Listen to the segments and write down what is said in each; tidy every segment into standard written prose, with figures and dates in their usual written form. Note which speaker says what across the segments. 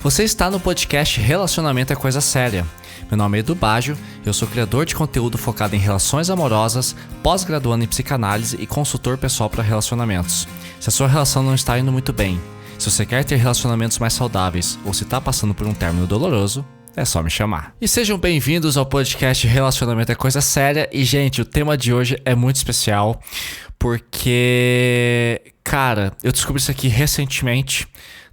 Speaker 1: Você está no podcast Relacionamento é Coisa Séria. Meu nome é Edu Baggio, eu sou criador de conteúdo focado em relações amorosas, pós-graduando em psicanálise e consultor pessoal para relacionamentos. Se a sua relação não está indo muito bem, se você quer ter relacionamentos mais saudáveis ou se está passando por um término doloroso, é só me chamar. E sejam bem-vindos ao podcast Relacionamento é Coisa Séria. E, gente, o tema de hoje é muito especial porque, cara, eu descobri isso aqui recentemente,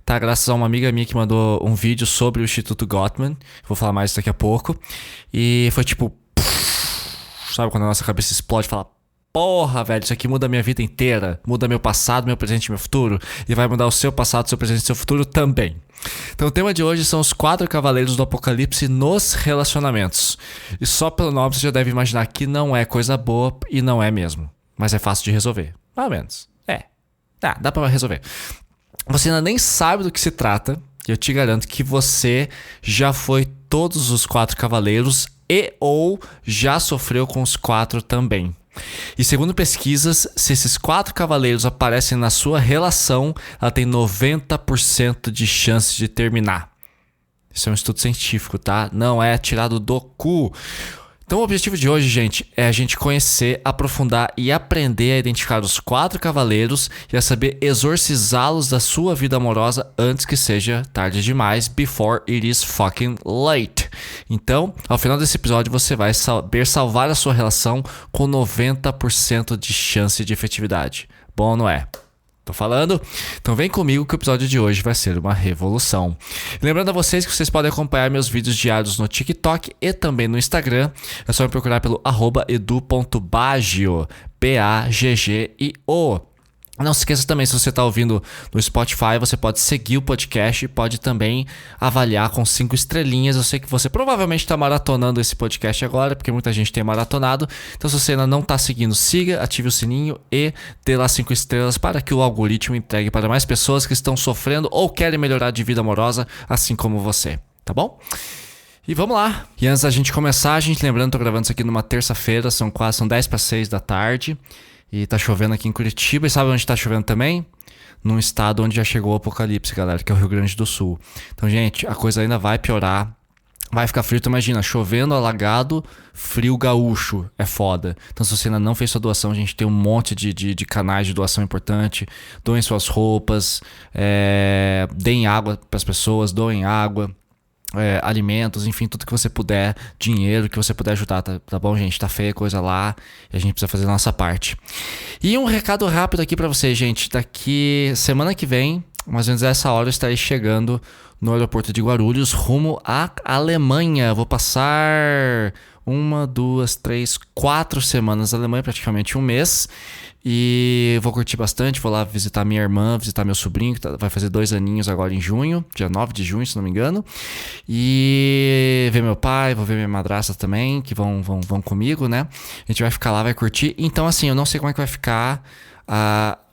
Speaker 1: tá? Graças a uma amiga minha que mandou um vídeo sobre o Instituto Gottman. Vou falar mais daqui a pouco. E foi tipo... sabe quando a nossa cabeça explode e fala... porra, velho, isso aqui muda a minha vida inteira. Muda meu passado, meu presente e meu futuro. E vai mudar o seu passado, seu presente e seu futuro também. Então o tema de hoje são os 4 cavaleiros do apocalipse nos relacionamentos. E só pelo nome você já deve imaginar que não é coisa boa e não é mesmo. Mas é fácil de resolver. Mais ou menos. Dá pra resolver. Você ainda nem sabe do que se trata. E eu te garanto que você já foi todos os 4 cavaleiros e ou já sofreu com os 4 também. E segundo pesquisas, se esses 4 cavaleiros aparecem na sua relação, ela tem 90% de chance de terminar. Isso é um estudo científico, tá? Não é tirado do cu. Então o objetivo de hoje, gente, é a gente conhecer, aprofundar e aprender a identificar os 4 cavaleiros e a saber exorcizá-los da sua vida amorosa antes que seja tarde demais, before it is fucking late. Então, ao final desse episódio, você vai saber salvar a sua relação com 90% de chance de efetividade. Bom ou não é? Tô falando? Então vem comigo que o episódio de hoje vai ser uma revolução. Lembrando a vocês que vocês podem acompanhar meus vídeos diários no TikTok e também no Instagram. É só me procurar pelo @edu.baggio, Baggio. Não se esqueça também, se você está ouvindo no Spotify, você pode seguir o podcast e pode também avaliar com 5 estrelinhas. Eu sei que você provavelmente está maratonando esse podcast agora, porque muita gente tem maratonado. Então, se você ainda não está seguindo, siga, ative o sininho e dê lá 5 estrelas para que o algoritmo entregue para mais pessoas que estão sofrendo ou querem melhorar de vida amorosa, assim como você, tá bom? E vamos lá. E antes da gente começar, lembrando, tô gravando isso aqui numa terça-feira, são 10 para 6 da tarde. E tá chovendo aqui em Curitiba. E sabe onde tá chovendo também? Num estado onde já chegou o apocalipse, galera, que é o Rio Grande do Sul. Então, gente, a coisa ainda vai piorar. Vai ficar frio, tu imagina, chovendo, alagado, frio gaúcho. É foda. Então, se você ainda não fez sua doação, a gente tem um monte de canais de doação importante. Doem suas roupas, deem água pras pessoas, doem água. Alimentos, enfim, tudo que você puder, dinheiro que você puder ajudar, tá bom, gente? Tá feia a coisa lá e a gente precisa fazer a nossa parte. E um recado rápido aqui pra vocês, gente. Daqui semana que vem, mais ou menos a essa hora, eu estarei chegando no aeroporto de Guarulhos, rumo à Alemanha. Vou passar 1, 2, 3, 4 semanas na Alemanha, praticamente um mês. E vou curtir bastante, vou lá visitar minha irmã, visitar meu sobrinho, que vai fazer 2 aninhos agora em junho, dia 9 de junho, se não me engano. E ver meu pai, vou ver minha madrasta também, que vão comigo, né? A gente vai ficar lá, vai curtir. Então, assim, eu não sei como é que vai ficar...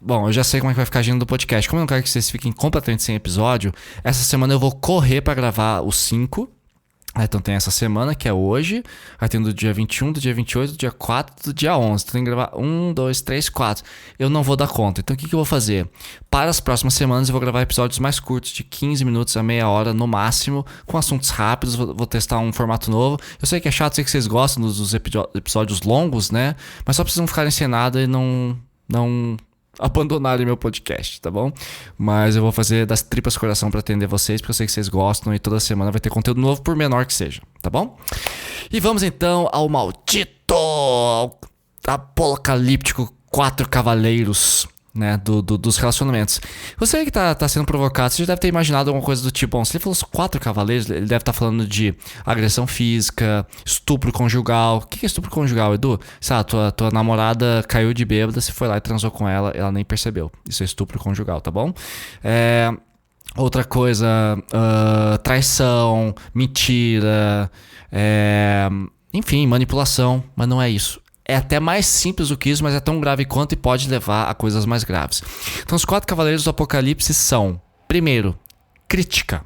Speaker 1: Bom, eu já sei como é que vai ficar a agenda do podcast. Como eu não quero que vocês fiquem completamente sem episódio, essa semana eu vou correr pra gravar os 5. Então tem essa semana, que é hoje. Aí tem do dia 21, do dia 28, do dia 4, do dia 11. Então tem que gravar 1, 2, 3, 4. Eu não vou dar conta. Então o que eu vou fazer? Para as próximas semanas eu vou gravar episódios mais curtos, de 15 minutos a meia hora no máximo, com assuntos rápidos. Vou testar um formato novo. Eu sei que é chato, sei que vocês gostam dos episódios longos, né? Mas só precisam ficarem sem nada e não abandonarem meu podcast, tá bom? Mas eu vou fazer das tripas coração pra atender vocês, porque eu sei que vocês gostam e toda semana vai ter conteúdo novo, por menor que seja, tá bom? E vamos então ao maldito, ao apocalíptico 4 cavaleiros, né, dos relacionamentos. Você que tá sendo provocado, você já deve ter imaginado alguma coisa do tipo, bom, se ele falou os 4 cavaleiros, ele deve estar falando de agressão física, estupro conjugal. O que é estupro conjugal, Edu? Sabe, tua namorada caiu de bêbada, você foi lá e transou com ela, ela nem percebeu. Isso é estupro conjugal, tá bom? Outra coisa, traição, mentira, enfim, manipulação, mas não é isso. É até mais simples do que isso, mas é tão grave quanto e pode levar a coisas mais graves. Então, os 4 cavaleiros do apocalipse são: primeiro, crítica.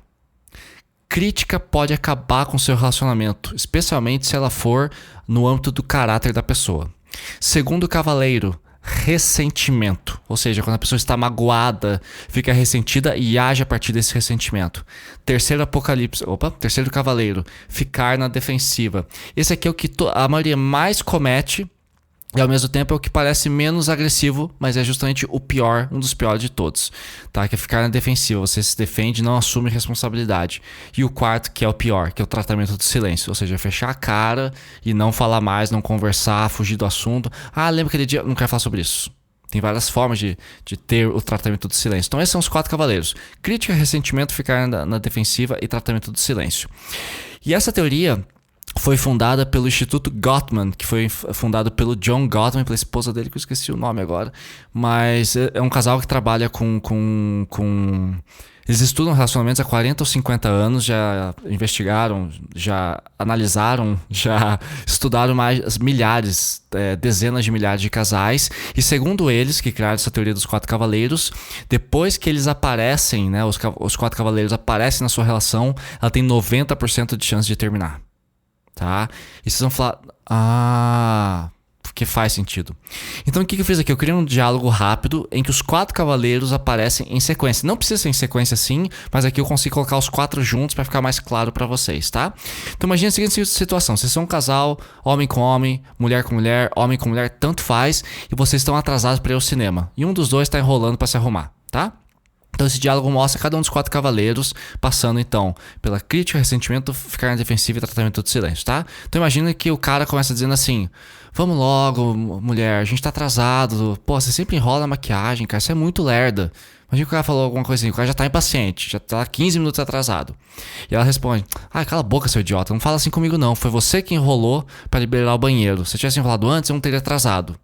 Speaker 1: Crítica pode acabar com o seu relacionamento, especialmente se ela for no âmbito do caráter da pessoa. Segundo cavaleiro, ressentimento. Ou seja, quando a pessoa está magoada, fica ressentida e age a partir desse ressentimento. Terceiro cavaleiro, ficar na defensiva. Esse aqui é o que a maioria mais comete. E ao mesmo tempo é o que parece menos agressivo, mas é justamente o pior, um dos piores de todos, tá? Que é ficar na defensiva, você se defende e não assume responsabilidade. E o quarto, que é o pior, que é o tratamento do silêncio, ou seja, fechar a cara e não falar mais, não conversar, fugir do assunto. Ah, lembra aquele dia? Não quero falar sobre isso. Tem várias formas de ter o tratamento do silêncio. Então esses são os 4 cavaleiros. Crítica, ressentimento, ficar na defensiva e tratamento do silêncio. E essa teoria foi fundada pelo Instituto Gottman, que foi fundado pelo John Gottman, pela esposa dele, que eu esqueci o nome agora. Mas é um casal que trabalha com... Eles estudam relacionamentos há 40 ou 50 anos, já investigaram, já analisaram, já estudaram mais milhares, dezenas de milhares de casais. E segundo eles, que criaram essa teoria dos 4 cavaleiros, depois que eles aparecem, né, os 4 cavaleiros aparecem na sua relação, ela tem 90% de chance de terminar. Tá? E vocês vão falar, porque faz sentido. Então o que eu fiz aqui? Eu criei um diálogo rápido em que os 4 cavaleiros aparecem em sequência. Não precisa ser em sequência assim, mas aqui eu consigo colocar os 4 juntos para ficar mais claro para vocês, tá? Então imagina a seguinte situação: vocês são um casal, homem com homem, mulher com mulher, homem com mulher, tanto faz, e vocês estão atrasados para ir ao cinema. E um dos dois está enrolando para se arrumar, tá? Então esse diálogo mostra cada um dos 4 cavaleiros passando então pela crítica, ressentimento, ficar na defensiva e tratamento do silêncio, tá? Então imagina que o cara começa dizendo assim: vamos logo, mulher, a gente tá atrasado. Pô, você sempre enrola a maquiagem, cara, você é muito lerda. Imagina que o cara falou alguma coisa assim, o cara já tá impaciente, já tá 15 minutos atrasado. E ela responde: cala a boca, seu idiota, não fala assim comigo não, foi você que enrolou pra liberar o banheiro. Se eu tivesse enrolado antes, eu não teria atrasado.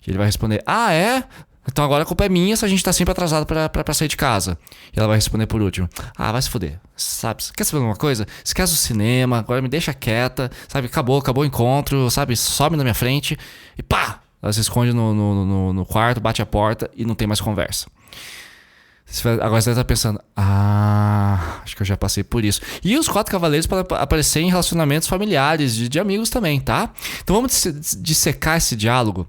Speaker 1: E ele vai responder: é? Então agora a culpa é minha se a gente tá sempre atrasado pra sair de casa. E ela vai responder por último: vai se fuder, sabe? Quer saber alguma coisa? Esquece o cinema, agora me deixa quieta, sabe? Acabou o encontro, sabe? Sobe na minha frente e pá! Ela se esconde no quarto, bate a porta e não tem mais conversa. Agora você deve estar pensando: acho que eu já passei por isso. E os 4 cavaleiros podem aparecer em relacionamentos familiares, de amigos também, tá? Então vamos dissecar esse diálogo,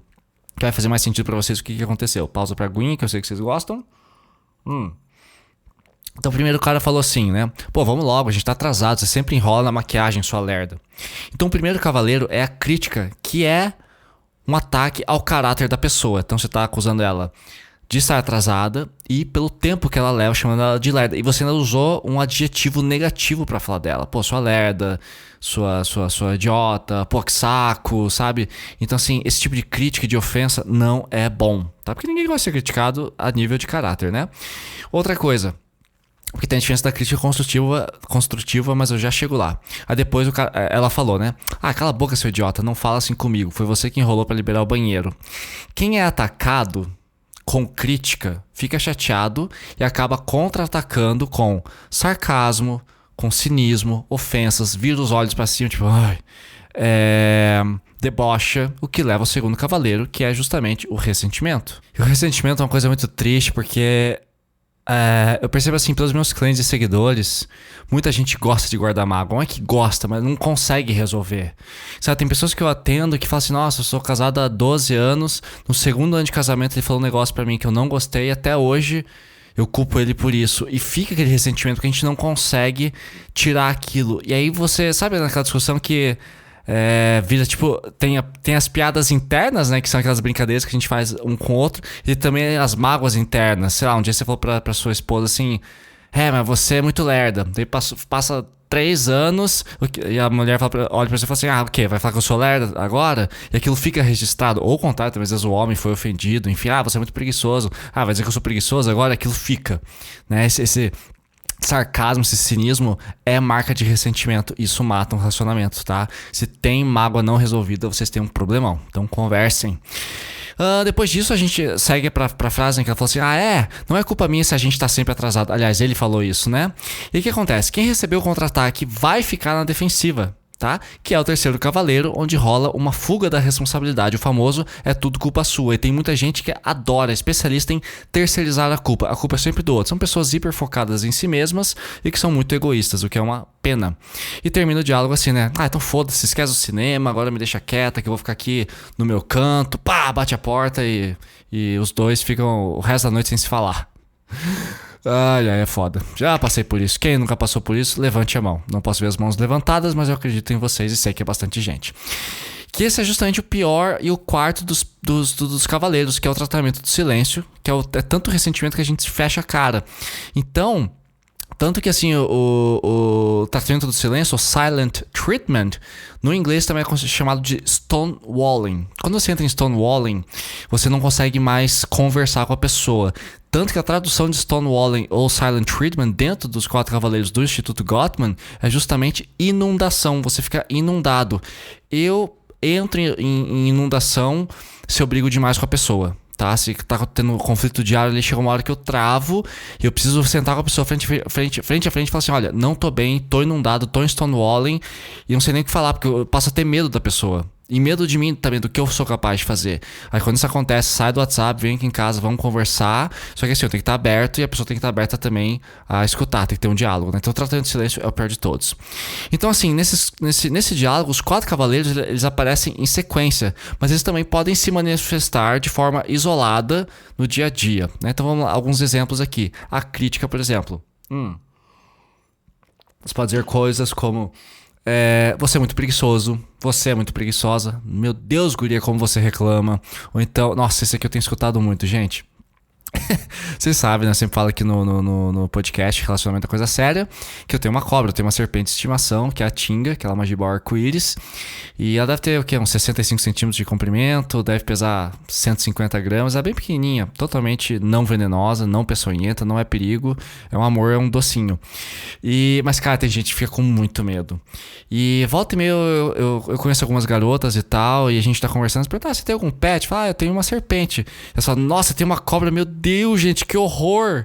Speaker 1: que vai fazer mais sentido pra vocês o que aconteceu. Pausa pra aguinha, que eu sei que vocês gostam. Então primeiro o cara falou assim, né? Pô, vamos logo, a gente tá atrasado, você sempre enrola na maquiagem, sua lerda. Então o primeiro cavaleiro é a crítica, que é um ataque ao caráter da pessoa. Então você tá acusando ela de estar atrasada e pelo tempo que ela leva, chamando ela de lerda. E você ainda usou um adjetivo negativo pra falar dela. Pô, sua lerda, sua idiota, pô, que saco, sabe? Então assim, esse tipo de crítica e de ofensa não é bom, tá? Porque ninguém gosta de ser criticado a nível de caráter, né? Outra coisa, porque tem a diferença da crítica construtiva, mas eu já chego lá. Aí depois ela falou, né? Cala a boca, seu idiota, não fala assim comigo. Foi você que enrolou pra liberar o banheiro. Quem é atacado com crítica fica chateado e acaba contra-atacando com sarcasmo, com cinismo, ofensas, vira os olhos pra cima, tipo, debocha, o que leva ao segundo cavaleiro, que é justamente o ressentimento. E o ressentimento é uma coisa muito triste, porque eu percebo assim, pelos meus clientes e seguidores, muita gente gosta de guardar mágoa. Não é que gosta, mas não consegue resolver. Sabe, tem pessoas que eu atendo que falam assim: nossa, eu sou casado há 12 anos, no segundo ano de casamento ele falou um negócio pra mim que eu não gostei, e até hoje eu culpo ele por isso. E fica aquele ressentimento que a gente não consegue tirar aquilo. E aí você, sabe naquela discussão que vira tipo, tem as piadas internas, né, que são aquelas brincadeiras que a gente faz um com o outro, e também as mágoas internas. Sei lá, um dia você falou pra sua esposa assim: mas você é muito lerda. Daí passa 3 anos e a mulher olha pra você e fala assim: o quê? Vai falar que eu sou lerda agora? E aquilo fica registrado. Ou ao contrário, talvez o homem foi ofendido, enfim, você é muito preguiçoso. Vai dizer que eu sou preguiçoso agora? Aquilo fica, né? Esse sarcasmo, esse cinismo é marca de ressentimento. Isso mata um relacionamento, tá? Se tem mágoa não resolvida, vocês têm um problemão. Então conversem. Depois disso a gente segue pra frase em que ela falou assim: não é culpa minha se a gente tá sempre atrasado. Aliás, ele falou isso, né? E o que acontece? Quem recebeu o contra-ataque vai ficar na defensiva. tá? Que é o terceiro cavaleiro, onde rola uma fuga da responsabilidade. O famoso é tudo culpa sua. E tem muita gente que adora, é especialista em terceirizar a culpa. A culpa é sempre do outro. São pessoas hiper focadas em si mesmas e que são muito egoístas, o que é uma pena. E termina o diálogo assim, né? Ah, então foda-se, esquece o cinema, agora me deixa quieta que eu vou ficar aqui no meu canto. Pá, bate a porta e os dois ficam o resto da noite sem se falar. Ai, é foda. Já passei por isso. Quem nunca passou por isso, levante a mão. Não posso ver as mãos levantadas, mas eu acredito em vocês e sei que é bastante gente. Que esse é justamente o pior e o quarto dos cavaleiros, que é o tratamento do silêncio, que é tanto ressentimento que a gente fecha a cara. Então, tanto que assim, o tratamento do silêncio, o silent treatment, no inglês também é chamado de stonewalling. Quando você entra em stonewalling, você não consegue mais conversar com a pessoa. Tanto que a tradução de stonewalling ou silent treatment dentro dos 4 cavaleiros do Instituto Gottman é justamente inundação. Você fica inundado. Eu entro em inundação se eu brigo demais com a pessoa. Tá? Se tá tendo um conflito diário, ali chega uma hora que eu travo e eu preciso sentar com a pessoa frente a frente e falar assim, olha, não tô bem, tô inundado, tô em stonewalling e não sei nem o que falar, porque eu passo a ter medo da pessoa. E medo de mim também, do que eu sou capaz de fazer. Aí quando isso acontece, sai do WhatsApp, vem aqui em casa, vamos conversar. Só que assim, eu tenho que estar aberto e a pessoa tem que estar aberta também a escutar, tem que ter um diálogo, né? Então o tratamento de silêncio é o pior de todos. Então assim, nesse diálogo, os 4 cavaleiros, eles aparecem em sequência. Mas eles também podem se manifestar de forma isolada no dia a dia, né? Então vamos lá, alguns exemplos aqui. A crítica, por exemplo. Você pode dizer coisas como... você é muito preguiçoso, você é muito preguiçosa, meu Deus, guria, como você reclama. Ou então, nossa, esse aqui eu tenho escutado muito, gente. Vocês sabem, né? Eu sempre falo aqui no podcast Relacionamento é Coisa Séria, que eu tenho uma cobra, eu tenho uma serpente de estimação, que é a Tinga, aquela Magiboa arco-íris. E ela deve ter o quê? Uns 65 centímetros de comprimento, deve pesar 150 gramas, é bem pequenininha, totalmente não venenosa, não peçonhenta, não é perigo, é um amor, é um docinho. Mas, cara, tem gente que fica com muito medo. E volta e meia eu conheço algumas garotas e tal, e a gente tá conversando, pergunta, você tem algum pet? Fala, eu tenho uma serpente. Eu falo, nossa, tem uma cobra, meu Deus, gente, que horror.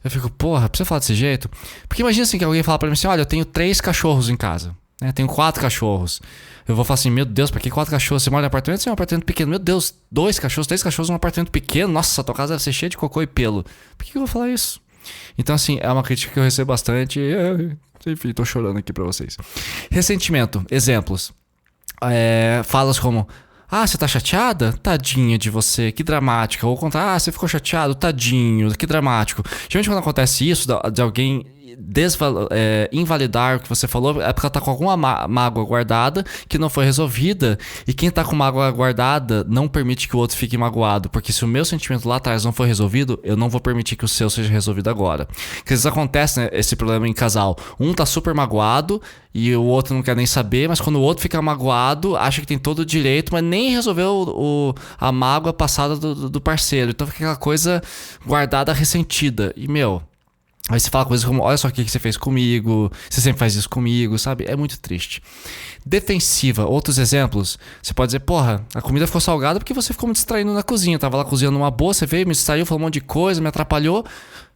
Speaker 1: Eu fico, porra, precisa falar desse jeito? Porque imagina assim que alguém fala pra mim assim, olha, eu tenho 3 cachorros em casa, né? Tenho 4 cachorros. Eu vou falar assim, meu Deus, pra que 4 cachorros? Você mora em apartamento? Você é um apartamento pequeno. Meu Deus, 2 cachorros, 3 cachorros num apartamento pequeno? Nossa, tua casa deve ser cheia de cocô e pelo. Por que eu vou falar isso? Então assim, é uma crítica que eu recebo bastante. Enfim, tô chorando aqui pra vocês. Ressentimento, exemplos. Falas como... Ah, você tá chateada? Tadinha de você, que dramática. Ou contar, você ficou chateado? Tadinho, que dramático. Geralmente quando acontece isso, de alguém invalidar o que você falou, é porque ela tá com alguma mágoa guardada que não foi resolvida. E quem tá com mágoa guardada não permite que o outro fique magoado. Porque se o meu sentimento lá atrás não foi resolvido, eu não vou permitir que o seu seja resolvido agora. Porque às vezes acontece, né, esse problema em casal. Um tá super magoado e o outro não quer nem saber, mas quando o outro fica magoado, acha que tem todo o direito, mas nem resolveu a mágoa passada do parceiro. Então fica aquela coisa guardada, ressentida. E, aí você fala coisas como, olha só o que você fez comigo, você sempre faz isso comigo, sabe? É muito triste. Defensiva, outros exemplos, você pode dizer, porra, a comida ficou salgada porque você ficou me distraindo na cozinha. Eu tava lá cozinhando uma boa, você veio, me distraiu, falou um monte de coisa, me atrapalhou,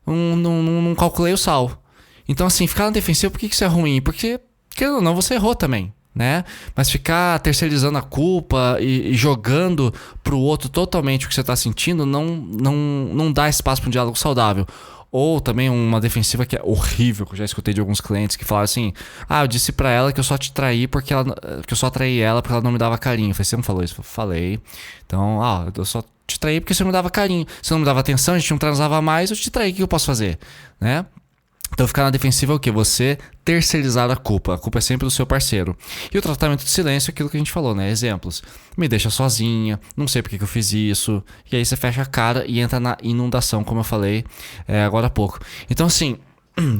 Speaker 1: não calculei o sal. Então assim, ficar na defensiva, por que isso é ruim? Porque, querendo ou não, você errou também, né? Mas ficar terceirizando a culpa e jogando pro outro totalmente o que você tá sentindo, não dá espaço para um diálogo saudável. Ou também uma defensiva que é horrível, que eu já escutei de alguns clientes que falaram assim, eu disse pra ela que eu só te traí que eu só atraí ela porque ela não me dava carinho. Eu falei, você não falou isso? Eu falei. Então, eu só te traí porque você não me dava carinho. Você não me dava atenção, a gente não transava mais, eu te traí, o que eu posso fazer? Né? Então ficar na defensiva é o quê? Você terceirizar a culpa. A culpa é sempre do seu parceiro. E o tratamento de silêncio é aquilo que a gente falou, né? Exemplos. Me deixa sozinha, não sei por que eu fiz isso. E aí você fecha a cara e entra na inundação, como eu falei agora há pouco. Então assim,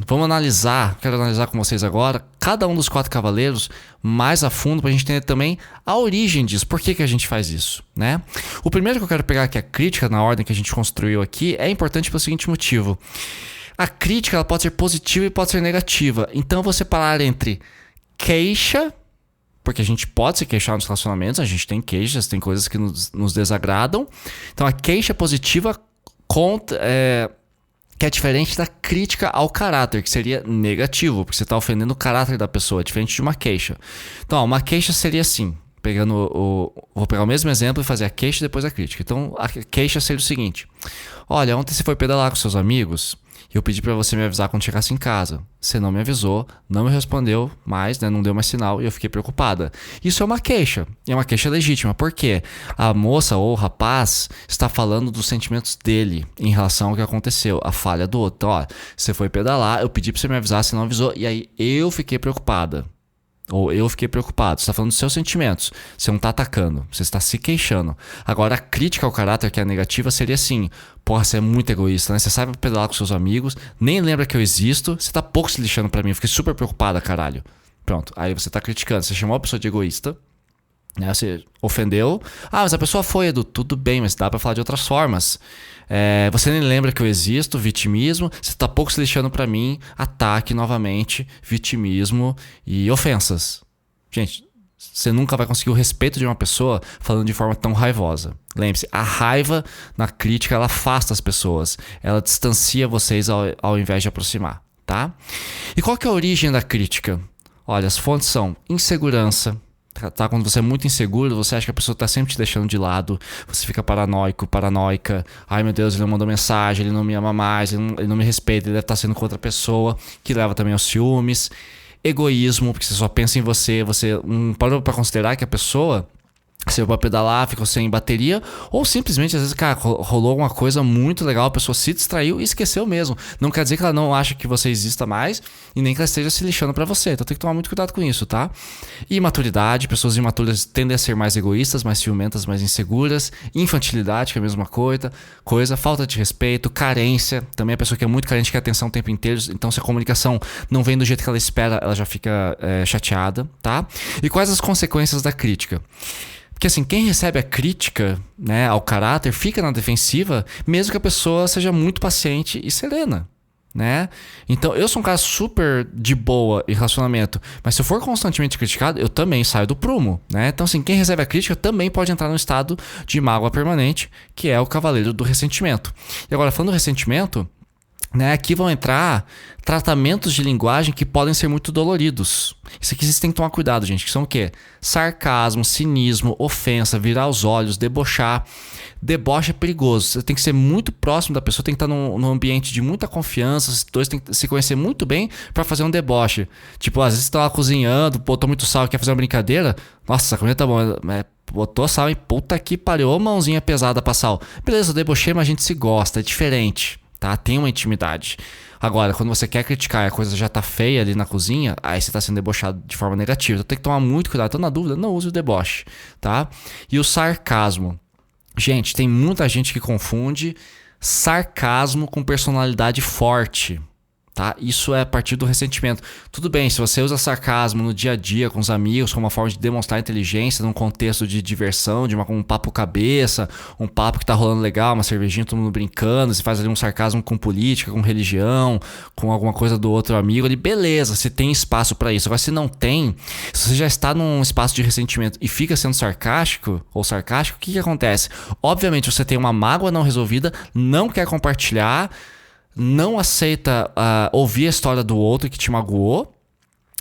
Speaker 1: vamos analisar, quero analisar com vocês agora, cada um dos 4 cavaleiros mais a fundo pra gente entender também a origem disso. Por que a gente faz isso, né? O primeiro que eu quero pegar aqui, a crítica na ordem que a gente construiu aqui, é importante pelo seguinte motivo. A crítica ela pode ser positiva e pode ser negativa. Então você parar entre queixa, porque a gente pode se queixar nos relacionamentos, a gente tem queixas, tem coisas que nos desagradam. Então a queixa positiva que é diferente da crítica ao caráter, que seria negativo, porque você está ofendendo o caráter da pessoa, diferente de uma queixa. Então, uma queixa seria assim, vou pegar o mesmo exemplo e fazer a queixa e depois a crítica. Então, a queixa seria o seguinte: olha, ontem você foi pedalar com seus amigos e eu pedi pra você me avisar quando chegasse em casa. Você não me avisou, não me respondeu mais, né, não deu mais sinal e eu fiquei preocupada. Isso é uma queixa. E é uma queixa legítima. Por quê? A moça ou o rapaz está falando dos sentimentos dele em relação ao que aconteceu, a falha do outro. Então, ó, você foi pedalar, eu pedi pra você me avisar, você não avisou, e aí eu fiquei preocupada. Ou eu fiquei preocupado. Você está falando dos seus sentimentos. Você não está atacando. Você está se queixando. Agora, a crítica ao caráter, que é negativa, seria assim: porra, você é muito egoísta, né? Você sabe pedalar com seus amigos, nem lembra que eu existo, você tá pouco se lixando pra mim. Eu fiquei super preocupada, caralho. Pronto. Aí você tá criticando. Você chamou a pessoa de egoísta, né? Você ofendeu. Ah, mas a pessoa foi, Edu. Tudo bem, mas dá pra falar de outras formas. Você nem lembra que eu existo, vitimismo. Você tá pouco se lixando pra mim. Ataque novamente, vitimismo e ofensas. Gente, você nunca vai conseguir o respeito de uma pessoa falando de forma tão raivosa. Lembre-se, a raiva na crítica, ela afasta as pessoas. Ela distancia vocês ao invés de aproximar, tá? E qual que é a origem da crítica? Olha, as fontes são insegurança. Tá? Quando você é muito inseguro, você acha que a pessoa tá sempre te deixando de lado, você fica paranoico, paranoica. Ai meu Deus, ele não mandou mensagem, ele não me ama mais, ele não me respeita, ele deve estar sendo com outra pessoa, que leva também aos ciúmes. Egoísmo, porque você só pensa em você não parou pra considerar que a pessoa, você vai pedalar, ficou sem bateria, ou simplesmente, às vezes, cara, rolou alguma coisa muito legal, a pessoa se distraiu e esqueceu mesmo. Não quer dizer que ela não acha que você exista mais e nem que ela esteja se lixando pra você. Então tem que tomar muito cuidado com isso, tá? Imaturidade, pessoas imaturas tendem a ser mais egoístas, mais ciumentas, mais inseguras. Infantilidade, que é a mesma coisa. Falta de respeito, carência. Também a pessoa que é muito carente quer atenção o tempo inteiro. Então se a comunicação não vem do jeito que ela espera, ela já fica chateada, tá? E quais as consequências da crítica? Porque assim, quem recebe a crítica, né, ao caráter fica na defensiva, mesmo que a pessoa seja muito paciente e serena, né? Então, eu sou um cara super de boa em relacionamento, mas se eu for constantemente criticado, eu também saio do prumo, né? Então, assim, quem recebe a crítica também pode entrar num estado de mágoa permanente, que é o cavaleiro do ressentimento. E agora, falando do ressentimento, né, aqui vão entrar tratamentos de linguagem que podem ser muito doloridos. Isso aqui vocês têm que tomar cuidado, gente. Que são o quê? Sarcasmo, cinismo, ofensa, virar os olhos, debochar. Deboche é perigoso. Você tem que ser muito próximo da pessoa, tem que estar num ambiente de muita confiança. Os dois têm que se conhecer muito bem para fazer um deboche. Tipo, às vezes você tá lá cozinhando, botou muito sal e quer fazer uma brincadeira. Nossa, a comida tá boa, botou sal e puta que pariu, ô mãozinha pesada pra sal. Beleza, eu debochei, mas a gente se gosta, é diferente. Tá? Tem uma intimidade. Agora, quando você quer criticar e a coisa já tá feia ali na cozinha, aí você tá sendo debochado de forma negativa. Então tem que tomar muito cuidado. Tô na dúvida, não use o deboche, tá? E o sarcasmo. Gente, tem muita gente que confunde sarcasmo com personalidade forte. Tá? Isso é a partir do ressentimento. Tudo bem, se você usa sarcasmo no dia a dia com os amigos, como uma forma de demonstrar inteligência num contexto de diversão, de um papo cabeça, um papo que tá rolando legal, uma cervejinha, todo mundo brincando, você faz ali um sarcasmo com política, com religião, com alguma coisa do outro amigo ali, beleza, você tem espaço pra isso. Agora, se não tem, se você já está num espaço de ressentimento e fica sendo sarcástico ou sarcástico, o que acontece? Obviamente você tem uma mágoa não resolvida, não quer compartilhar, não aceita ouvir a história do outro que te magoou,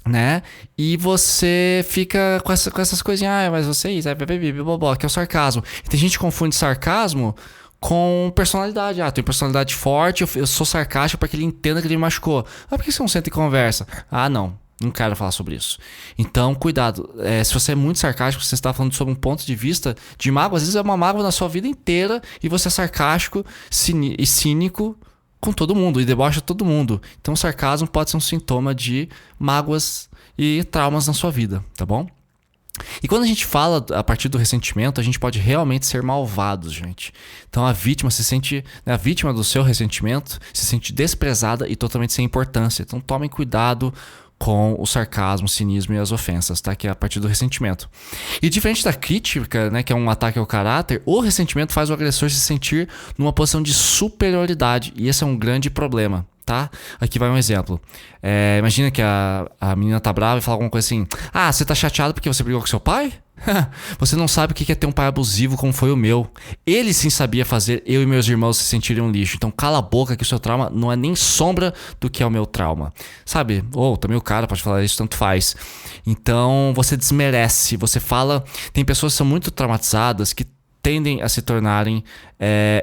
Speaker 1: né? E você fica com essas coisinhas, mas você é isso, que é o sarcasmo. E tem gente que confunde sarcasmo com personalidade. Tem personalidade forte, eu sou sarcástico para que ele entenda que ele me machucou. Mas por que você não senta e conversa? Não quero falar sobre isso. Então, cuidado. Se você é muito sarcástico, você está falando sobre um ponto de vista de mágoa. Às vezes é uma mágoa na sua vida inteira e você é sarcástico e cínico com todo mundo e debocha todo mundo. Então o sarcasmo pode ser um sintoma de mágoas e traumas na sua vida, tá bom? E quando a gente fala a partir do ressentimento, a gente pode realmente ser malvados, gente. Então a vítima se sente, né, a vítima do seu ressentimento se sente desprezada e totalmente sem importância. Então tomem cuidado com o sarcasmo, o cinismo e as ofensas, tá? Que é a partir do ressentimento. E diferente da crítica, né, que é um ataque ao caráter, o ressentimento faz o agressor se sentir numa posição de superioridade. E esse é um grande problema, tá? Aqui vai um exemplo. Imagina que a menina tá brava e fala alguma coisa assim: ah, você tá chateado porque você brigou com seu pai? Você não sabe o que é ter um pai abusivo como foi o meu. Ele sim sabia fazer eu e meus irmãos se sentirem um lixo. Então cala a boca que o seu trauma não é nem sombra do que é o meu trauma. Sabe? Ou também o cara pode falar isso, tanto faz. Então você desmerece, você fala... Tem pessoas que são muito traumatizadas que tendem a se tornarem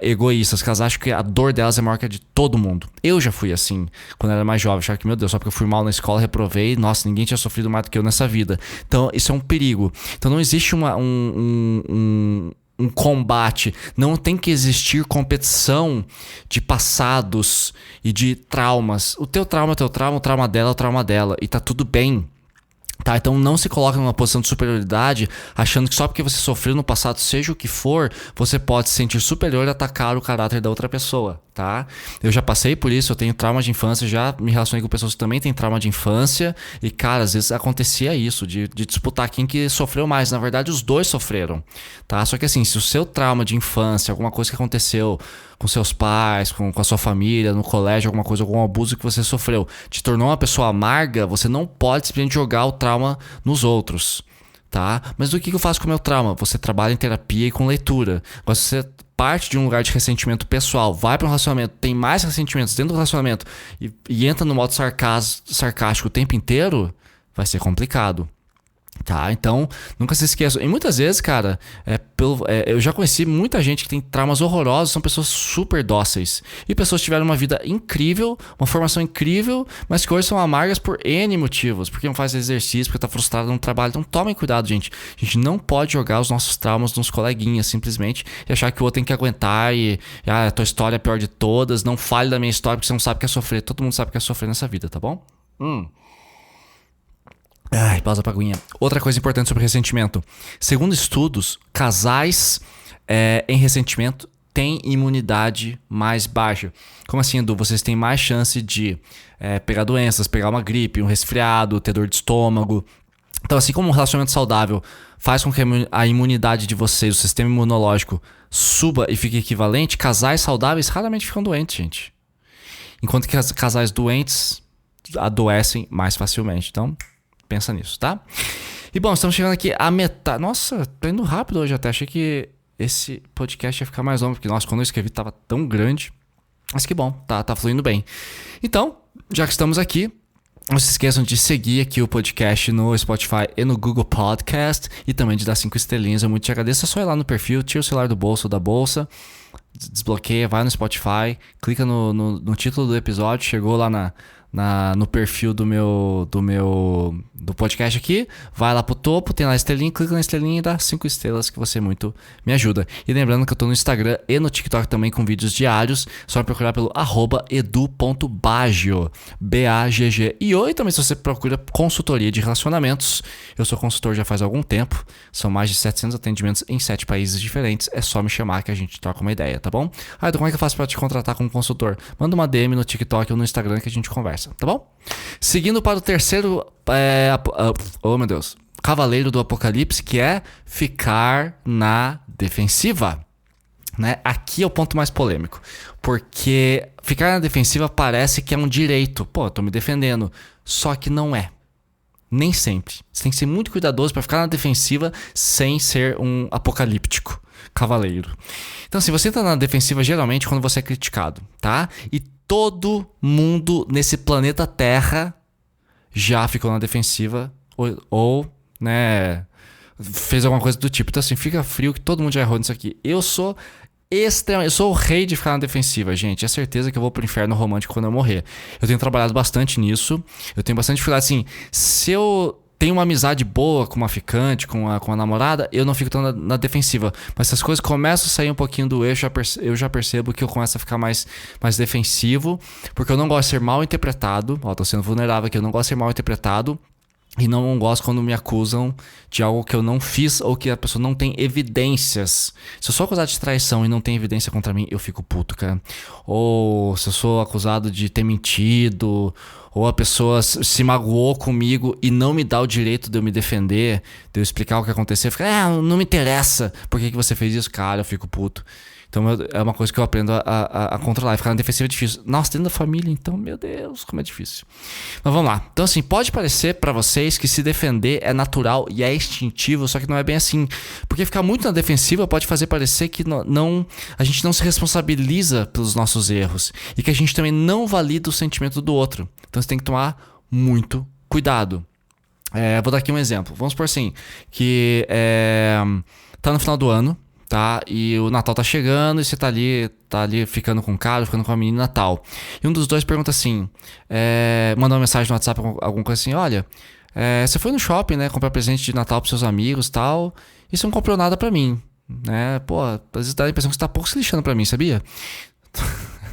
Speaker 1: egoístas, que elas acham que a dor delas é maior que a de todo mundo. Eu já fui assim, quando eu era mais jovem, achava que, meu Deus, só porque eu fui mal na escola, reprovei, nossa, ninguém tinha sofrido mais do que eu nessa vida. Então, isso é um perigo. Então, não existe um combate, não tem que existir competição de passados e de traumas. O teu trauma é o teu trauma, o trauma dela é o trauma dela, e tá tudo bem. Tá, então não se coloque numa posição de superioridade achando que só porque você sofreu no passado, seja o que for, você pode se sentir superior e atacar o caráter da outra pessoa, tá? Eu já passei por isso, eu tenho trauma de infância, já me relacionei com pessoas que também têm trauma de infância e, cara, às vezes acontecia isso, de disputar quem que sofreu mais. Na verdade, os dois sofreram, tá? Só que assim, se o seu trauma de infância, alguma coisa que aconteceu com seus pais, com a sua família, no colégio, alguma coisa, algum abuso que você sofreu, te tornou uma pessoa amarga, você não pode simplesmente jogar o trauma nos outros, tá? Mas o que eu faço com o meu trauma? Você trabalha em terapia e com leitura. Mas você parte de um lugar de ressentimento pessoal, vai para um relacionamento, tem mais ressentimentos dentro do relacionamento e entra no modo sarcástico o tempo inteiro, vai ser complicado. Tá, então nunca se esqueça. E muitas vezes, cara, eu já conheci muita gente que tem traumas horrorosos, são pessoas super dóceis. E pessoas que tiveram uma vida incrível, uma formação incrível, mas que hoje são amargas por N motivos. Porque não faz exercício, porque tá frustrado no trabalho. Então tomem cuidado, gente. A gente não pode jogar os nossos traumas nos coleguinhas, simplesmente, e achar que o outro tem que aguentar a tua história é a pior de todas. Não fale da minha história porque você não sabe o que é sofrer. Todo mundo sabe o que é sofrer nessa vida, tá bom? Ai, pausa pra aguinha. Outra coisa importante sobre ressentimento. Segundo estudos, casais em ressentimento têm imunidade mais baixa. Como assim, Edu? Vocês têm mais chance de pegar doenças, pegar uma gripe, um resfriado, ter dor de estômago. Então, assim como um relacionamento saudável faz com que a imunidade de vocês, o sistema imunológico, suba e fique equivalente, casais saudáveis raramente ficam doentes, gente. Enquanto que casais doentes adoecem mais facilmente. Então... pensa nisso, tá? E bom, estamos chegando aqui à metade. Nossa, tô indo rápido hoje até. Achei que esse podcast ia ficar mais longo, porque, nossa, quando eu escrevi tava tão grande. Mas que bom, tá fluindo bem. Então, já que estamos aqui, não se esqueçam de seguir aqui o podcast no Spotify e no Google Podcast. E também de dar 5 estrelinhas. Eu muito te agradeço. É só ir lá no perfil, tira o celular do bolso ou da bolsa, desbloqueia, vai no Spotify, clica no título do episódio, chegou lá no perfil do podcast aqui, vai lá pro topo, tem lá a estrelinha, clica na estrelinha e dá 5 estrelas que você muito me ajuda. E lembrando que eu tô no Instagram e no TikTok também com vídeos diários, só procurar pelo @edu.baggio, BAGGIO. E também se você procura consultoria de relacionamentos, eu sou consultor já faz algum tempo, são mais de 700 atendimentos em 7 países diferentes, é só me chamar que a gente troca uma ideia, tá bom? Então como é que eu faço pra te contratar como consultor? Manda uma DM no TikTok ou no Instagram que a gente conversa, tá bom? Seguindo para o terceiro oh meu Deus, cavaleiro do apocalipse, que é ficar na defensiva, né? Aqui é o ponto mais polêmico, porque ficar na defensiva parece que é um direito. Pô, eu tô me defendendo, só que não é. Nem sempre. Você tem que ser muito cuidadoso para ficar na defensiva sem ser um apocalíptico cavaleiro. Então, se você tá na defensiva, geralmente quando você é criticado, tá? E todo mundo nesse planeta Terra já ficou na defensiva ou né, fez alguma coisa do tipo. Então assim, fica frio que todo mundo já errou nisso aqui. Eu sou o rei de ficar na defensiva, gente. É certeza que eu vou pro inferno romântico quando eu morrer. Eu tenho trabalhado bastante nisso. Eu tenho bastante dificuldade, assim, se eu tenho uma amizade boa com uma ficante, com a namorada, eu não fico tão na defensiva. Mas se as coisas começam a sair um pouquinho do eixo, eu já percebo que eu começo a ficar mais defensivo, porque eu não gosto de ser mal interpretado. Ó, tô sendo vulnerável aqui, eu não gosto de ser mal interpretado. E não gosto quando me acusam de algo que eu não fiz ou que a pessoa não tem evidências. Se eu sou acusado de traição e não tem evidência contra mim, eu fico puto, cara. Ou se eu sou acusado de ter mentido, ou a pessoa se magoou comigo e não me dá o direito de eu me defender, de eu explicar o que aconteceu, fica, não me interessa por que você fez isso, cara, eu fico puto. Então é uma coisa que eu aprendo a controlar. Ficar na defensiva é difícil. Nossa, dentro da família, então, meu Deus, como é difícil. Mas vamos lá. Então assim, pode parecer pra vocês que se defender é natural e é instintivo, só que não é bem assim. Porque ficar muito na defensiva pode fazer parecer que a gente não se responsabiliza pelos nossos erros. E que a gente também não valida o sentimento do outro. Então você tem que tomar muito cuidado. Vou dar aqui um exemplo. Vamos supor assim, que tá no final do ano, tá? E o Natal tá chegando e você tá ali ficando com o cara, ficando com a menina tal. E um dos dois pergunta assim, manda uma mensagem no WhatsApp, alguma coisa assim, olha, você foi no shopping, né, comprar presente de Natal pros seus amigos tal, e você não comprou nada pra mim, né? Pô, às vezes dá a impressão que você tá pouco se lixando pra mim, sabia?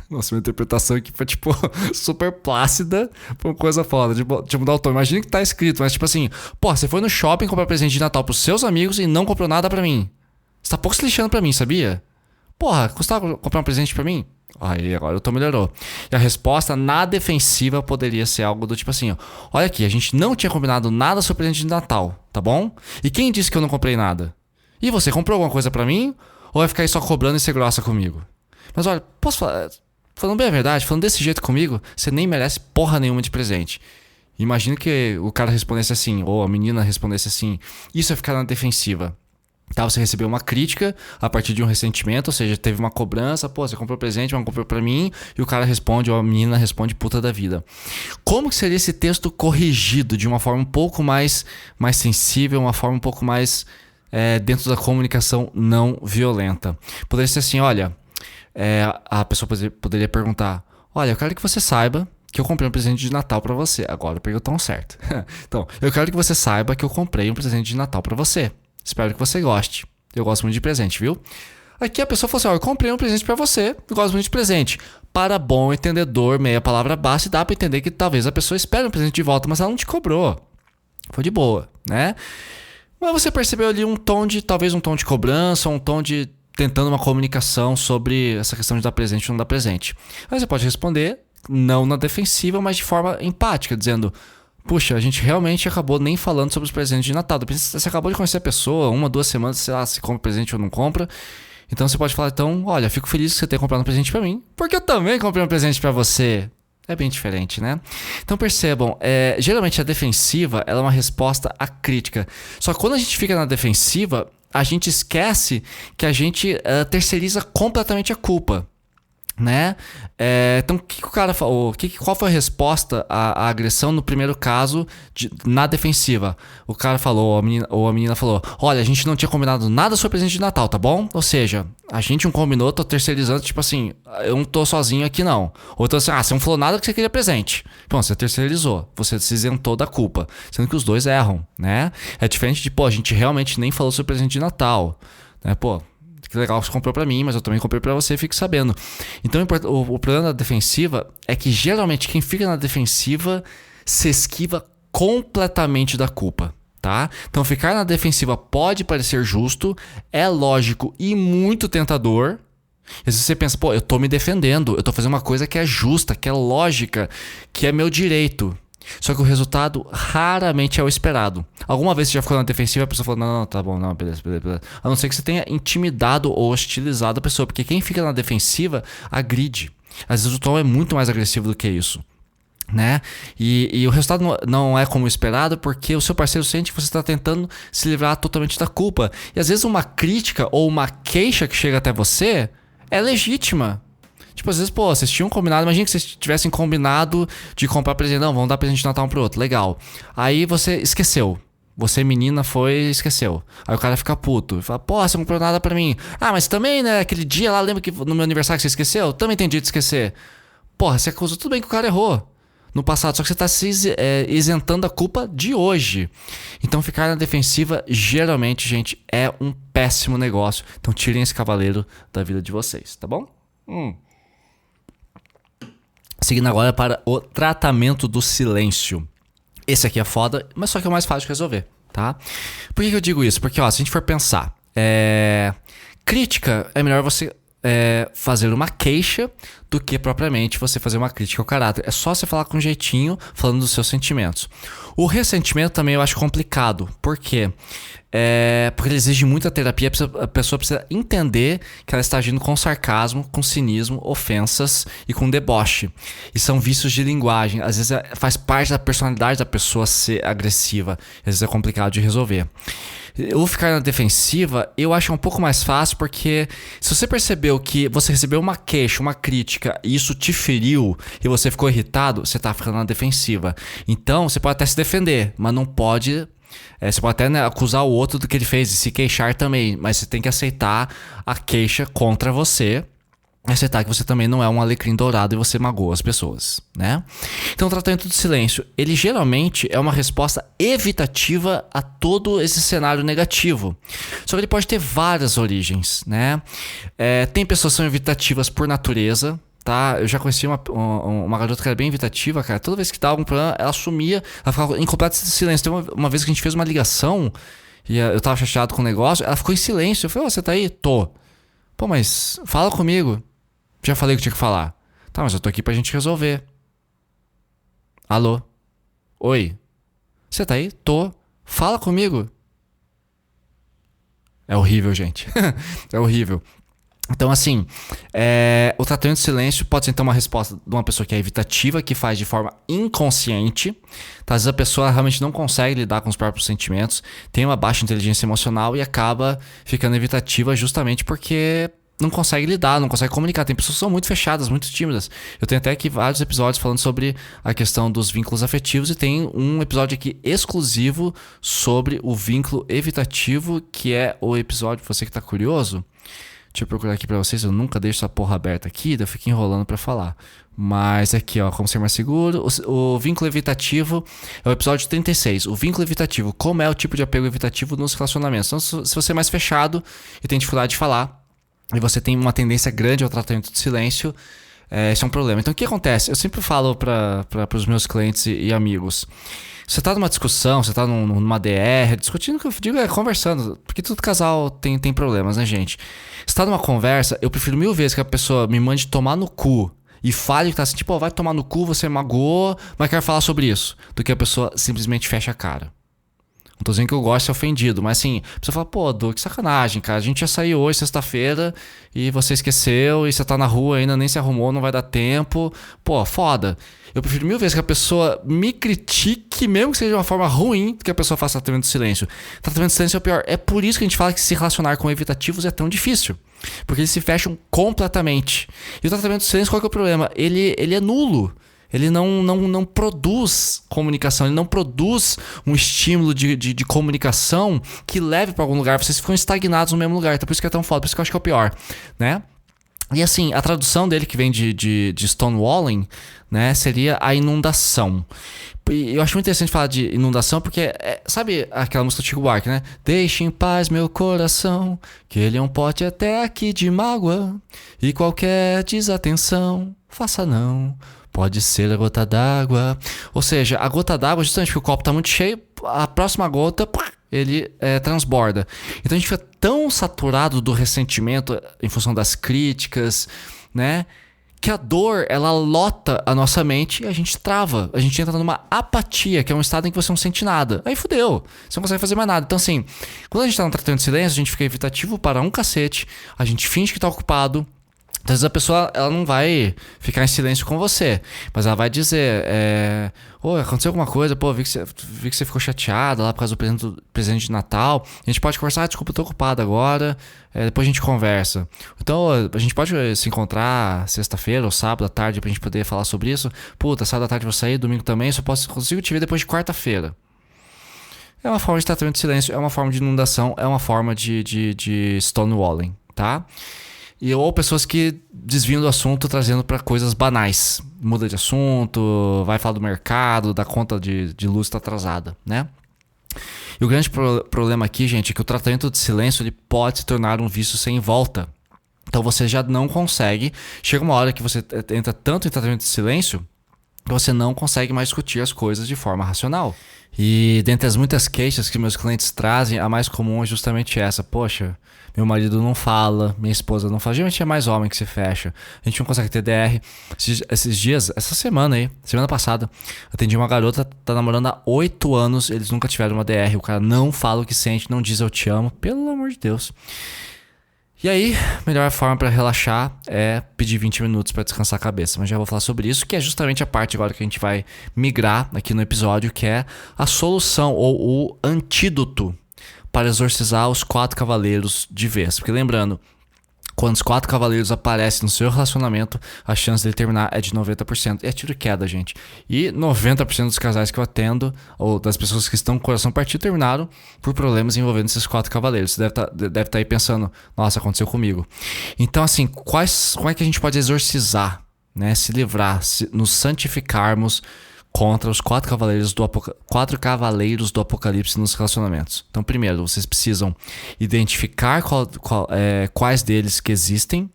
Speaker 1: Nossa, minha interpretação aqui foi, tipo, super plácida pra uma coisa foda, de mudar o tom. Imagina que tá escrito, mas tipo assim, pô, você foi no shopping comprar presente de Natal pros seus amigos e não comprou nada pra mim. Você tá pouco se lixando pra mim, sabia? Porra, custava comprar um presente pra mim? Aí, agora o tom melhorou. E a resposta na defensiva poderia ser algo do tipo assim, ó. Olha aqui, a gente não tinha combinado nada sobre presente de Natal, tá bom? E quem disse que eu não comprei nada? E você comprou alguma coisa pra mim? Ou vai ficar aí só cobrando e ser grossa comigo? Mas olha, posso falar... Falando bem a verdade, falando desse jeito comigo, você nem merece porra nenhuma de presente. Imagina que o cara respondesse assim, ou a menina respondesse assim. Isso é ficar na defensiva. Tá, você recebeu uma crítica a partir de um ressentimento, ou seja, teve uma cobrança, pô, você comprou presente, mas não comprou pra mim, e o cara responde, ou a menina responde, puta da vida. Como que seria esse texto corrigido de uma forma um pouco mais sensível, uma forma um pouco mais dentro da comunicação não violenta? Poderia ser assim, olha... a pessoa poderia perguntar, olha, eu quero que você saiba que eu comprei um presente de Natal pra você. Agora eu peguei o tom certo. Então, eu quero que você saiba que eu comprei um presente de Natal pra você. Espero que você goste. Eu gosto muito de presente, viu? Aqui a pessoa falou assim, eu comprei um presente pra você. Eu gosto muito de presente. Para bom entendedor, meia palavra basta, dá pra entender que talvez a pessoa espere um presente de volta, mas ela não te cobrou. Foi de boa, né? Mas você percebeu ali talvez um tom de cobrança, um tom de tentando uma comunicação sobre essa questão de dar presente ou não dar presente. Aí você pode responder, não na defensiva, mas de forma empática, dizendo, puxa, a gente realmente acabou nem falando sobre os presentes de Natal. Você acabou de conhecer a pessoa, 1, 2 semanas, sei lá, se compra presente ou não compra. Então você pode falar, então, olha, fico feliz que você tenha comprado um presente pra mim, porque eu também comprei um presente pra você. É bem diferente, né? Então percebam, geralmente a defensiva ela é uma resposta à crítica. Só que quando a gente fica na defensiva, a gente esquece que a gente terceiriza completamente a culpa, né? Então o que o cara falou? Qual foi a resposta à agressão no primeiro caso na defensiva? O cara falou, ou a menina falou, olha, a gente não tinha combinado nada sobre presente de Natal, tá bom? Ou seja, a gente não combinou, tô terceirizando, tipo assim, eu não tô sozinho aqui não. Ou então assim, você não falou nada que você queria presente. Bom, você terceirizou, você se isentou da culpa, sendo que os dois erram, né? É diferente de, a gente realmente nem falou sobre presente de Natal, né? Que legal que você comprou pra mim, mas eu também comprei pra você, fique sabendo. Então o problema da defensiva é que geralmente quem fica na defensiva se esquiva completamente da culpa, tá? Então ficar na defensiva pode parecer justo, é lógico e muito tentador. E às vezes você pensa, eu tô me defendendo, eu tô fazendo uma coisa que é justa, que é lógica, que é meu direito. Só que o resultado raramente é o esperado. Alguma vez você já ficou na defensiva e a pessoa falou, não, tá bom, não, beleza. A não ser que você tenha intimidado ou hostilizado a pessoa. Porque quem fica na defensiva agride. Às vezes o tom é muito mais agressivo do que isso, né? E o resultado não é como esperado porque o seu parceiro sente que você está tentando se livrar totalmente da culpa. E às vezes uma crítica ou uma queixa que chega até você é legítima. Tipo, às vezes, vocês tinham combinado, imagina que vocês tivessem combinado de comprar presente, não, vamos dar presente de Natal um pro outro, legal. Aí você esqueceu, você menina esqueceu. Aí o cara fica puto, fala, você não comprou nada pra mim. Ah, mas também, né, aquele dia lá, lembra que no meu aniversário que você esqueceu? Também tem dia de esquecer. Você acusou, tudo bem que o cara errou no passado, só que você tá se isentando a culpa de hoje. Então ficar na defensiva, geralmente, gente, é um péssimo negócio. Então tirem esse cavaleiro da vida de vocês, tá bom? Seguindo agora para o tratamento do silêncio. Esse aqui é foda, mas só que é o mais fácil de resolver, tá? Por que eu digo isso? Porque, se a gente for pensar, crítica é melhor você fazer uma queixa do que propriamente você fazer uma crítica ao caráter. É só você falar com jeitinho, falando dos seus sentimentos. O ressentimento também eu acho complicado. Por quê? porque ele exige muita terapia. A pessoa precisa entender que ela está agindo com sarcasmo, com cinismo, ofensas e com deboche. E são vícios de linguagem. Às vezes faz parte da personalidade da pessoa ser agressiva. Às vezes é complicado de resolver. Ou ficar na defensiva, eu acho um pouco mais fácil, porque se você percebeu que você recebeu uma queixa, uma crítica, e isso te feriu, e você ficou irritado, você tá ficando na defensiva. Então, você pode até se defender, mas não pode... você pode até, né, acusar o outro do que ele fez e se queixar também, mas você tem que aceitar a queixa contra você. Aceitar que você também não é um alecrim dourado e você magoa as pessoas, né? Então o tratamento do silêncio, ele geralmente é uma resposta evitativa a todo esse cenário negativo. Só que ele pode ter várias origens, né? Tem pessoas que são evitativas por natureza, tá? Eu já conheci uma garota que era bem evitativa, cara. Toda vez que dava algum problema, ela sumia, ela ficava em completo silêncio. Tem uma vez que a gente fez uma ligação e eu tava chateado com o negócio, ela ficou em silêncio. Eu falei, você tá aí? Tô. Pô, mas fala comigo. Já falei o que tinha que falar. Tá, mas eu tô aqui pra gente resolver. Alô? Oi? Você tá aí? Tô. Fala comigo. É horrível, gente. É horrível. Então, assim, o tratamento de silêncio pode ser então uma resposta de uma pessoa que é evitativa, que faz de forma inconsciente. Tá? Às vezes a pessoa realmente não consegue lidar com os próprios sentimentos, tem uma baixa inteligência emocional e acaba ficando evitativa justamente porque não consegue lidar, não consegue comunicar. Tem pessoas que são muito fechadas, muito tímidas. Eu tenho até aqui vários episódios falando sobre a questão dos vínculos afetivos e tem um episódio aqui exclusivo sobre o vínculo evitativo, que é o episódio, você que tá curioso, deixa eu procurar aqui pra vocês, eu nunca deixo essa porra aberta aqui, daí eu fico enrolando pra falar. Mas aqui, ó, como ser mais seguro. O vínculo evitativo é o episódio 36. O vínculo evitativo, como é o tipo de apego evitativo nos relacionamentos. Então, se você é mais fechado e tem dificuldade de falar, e você tem uma tendência grande ao tratamento de silêncio, isso é um problema. Então o que acontece? Eu sempre falo para os meus clientes e amigos. Você tá numa discussão, você tá numa DR, discutindo, o que eu digo conversando, porque todo casal tem problemas, né, gente? Você tá numa conversa, eu prefiro 1000 vezes que a pessoa me mande tomar no cu e fale que tá assim, tipo, vai tomar no cu, você magoou, mas quer falar sobre isso, do que a pessoa simplesmente fecha a cara. Não tô dizendo que eu gosto de ser ofendido, mas assim, a pessoa fala, pô, Du, que sacanagem, cara. A gente ia sair hoje, sexta-feira, e você esqueceu, e você tá na rua ainda, nem se arrumou, não vai dar tempo. Pô, foda. Eu prefiro 1000 vezes que a pessoa me critique, mesmo que seja de uma forma ruim, do que a pessoa faça tratamento de silêncio. Tratamento de silêncio é o pior. É por isso que a gente fala que se relacionar com evitativos é tão difícil. Porque eles se fecham completamente. E o tratamento de silêncio, qual que é o problema? Ele é nulo. Ele não produz comunicação, ele não produz um estímulo de comunicação que leve para algum lugar. Vocês ficam estagnados no mesmo lugar. Então por isso que é tão foda, por isso que eu acho que é o pior, né? E assim, a tradução dele que vem de stonewalling, né, seria a inundação. E eu acho muito interessante falar de inundação porque, sabe aquela música do Chico Buarque, né? Deixe em paz meu coração, que ele é um pote até aqui de mágoa, e qualquer desatenção, faça não. Pode ser a gota d'água. Ou seja, a gota d'água, justamente porque o copo está muito cheio, a próxima gota, ele transborda. Então a gente fica tão saturado do ressentimento em função das críticas, né? Que a dor, ela lota a nossa mente e a gente trava. A gente entra numa apatia, que é um estado em que você não sente nada. Aí fudeu. Você não consegue fazer mais nada. Então assim, quando a gente tá no tratamento de silêncio, a gente fica evitativo para um cacete. A gente finge que tá ocupado. Às vezes a pessoa, ela não vai ficar em silêncio com você, mas ela vai dizer, aconteceu alguma coisa, pô, vi que você ficou chateada lá por causa do presente de Natal, a gente pode conversar, desculpa, eu tô ocupado agora, depois a gente conversa. Então, a gente pode se encontrar sexta-feira ou sábado à tarde pra gente poder falar sobre isso. Puta, sábado à tarde eu vou sair, domingo também, só consigo te ver depois de quarta-feira. É uma forma de tratamento de silêncio, é uma forma de inundação, é uma forma de stonewalling, tá? Ou pessoas que desviam do assunto trazendo para coisas banais. Muda de assunto, vai falar do mercado, da conta de luz está atrasada, né? E o grande problema aqui, gente, é que o tratamento de silêncio ele pode se tornar um vício sem volta. Então você já não consegue. Chega uma hora que você entra tanto em tratamento de silêncio você não consegue mais discutir as coisas de forma racional. E dentre as muitas queixas que meus clientes trazem, a mais comum é justamente essa. Poxa, meu marido não fala, minha esposa não fala. Geralmente é mais homem que se fecha. A gente não consegue ter DR. Esses dias, essa semana aí, semana passada, atendi uma garota, tá namorando há 8 anos, eles nunca tiveram uma DR. O cara não fala o que sente, não diz eu te amo, pelo amor de Deus. E aí, a melhor forma para relaxar é pedir 20 minutos para descansar a cabeça. Mas já vou falar sobre isso, que é justamente a parte agora que a gente vai migrar aqui no episódio, que é a solução ou o antídoto para exorcizar os 4 cavaleiros de vez. Porque lembrando, quando os 4 cavaleiros aparecem no seu relacionamento, a chance dele terminar é de 90%. E é tiro e queda, gente. E 90% dos casais que eu atendo, ou das pessoas que estão com o coração partido, terminaram por problemas envolvendo esses 4 cavaleiros. Você deve estar aí pensando, nossa, aconteceu comigo. Então, assim, como é que a gente pode exorcizar, né? Se livrar, nos santificarmos contra os 4 cavaleiros do apocalipse nos relacionamentos. Então, primeiro, vocês precisam identificar quais deles que existem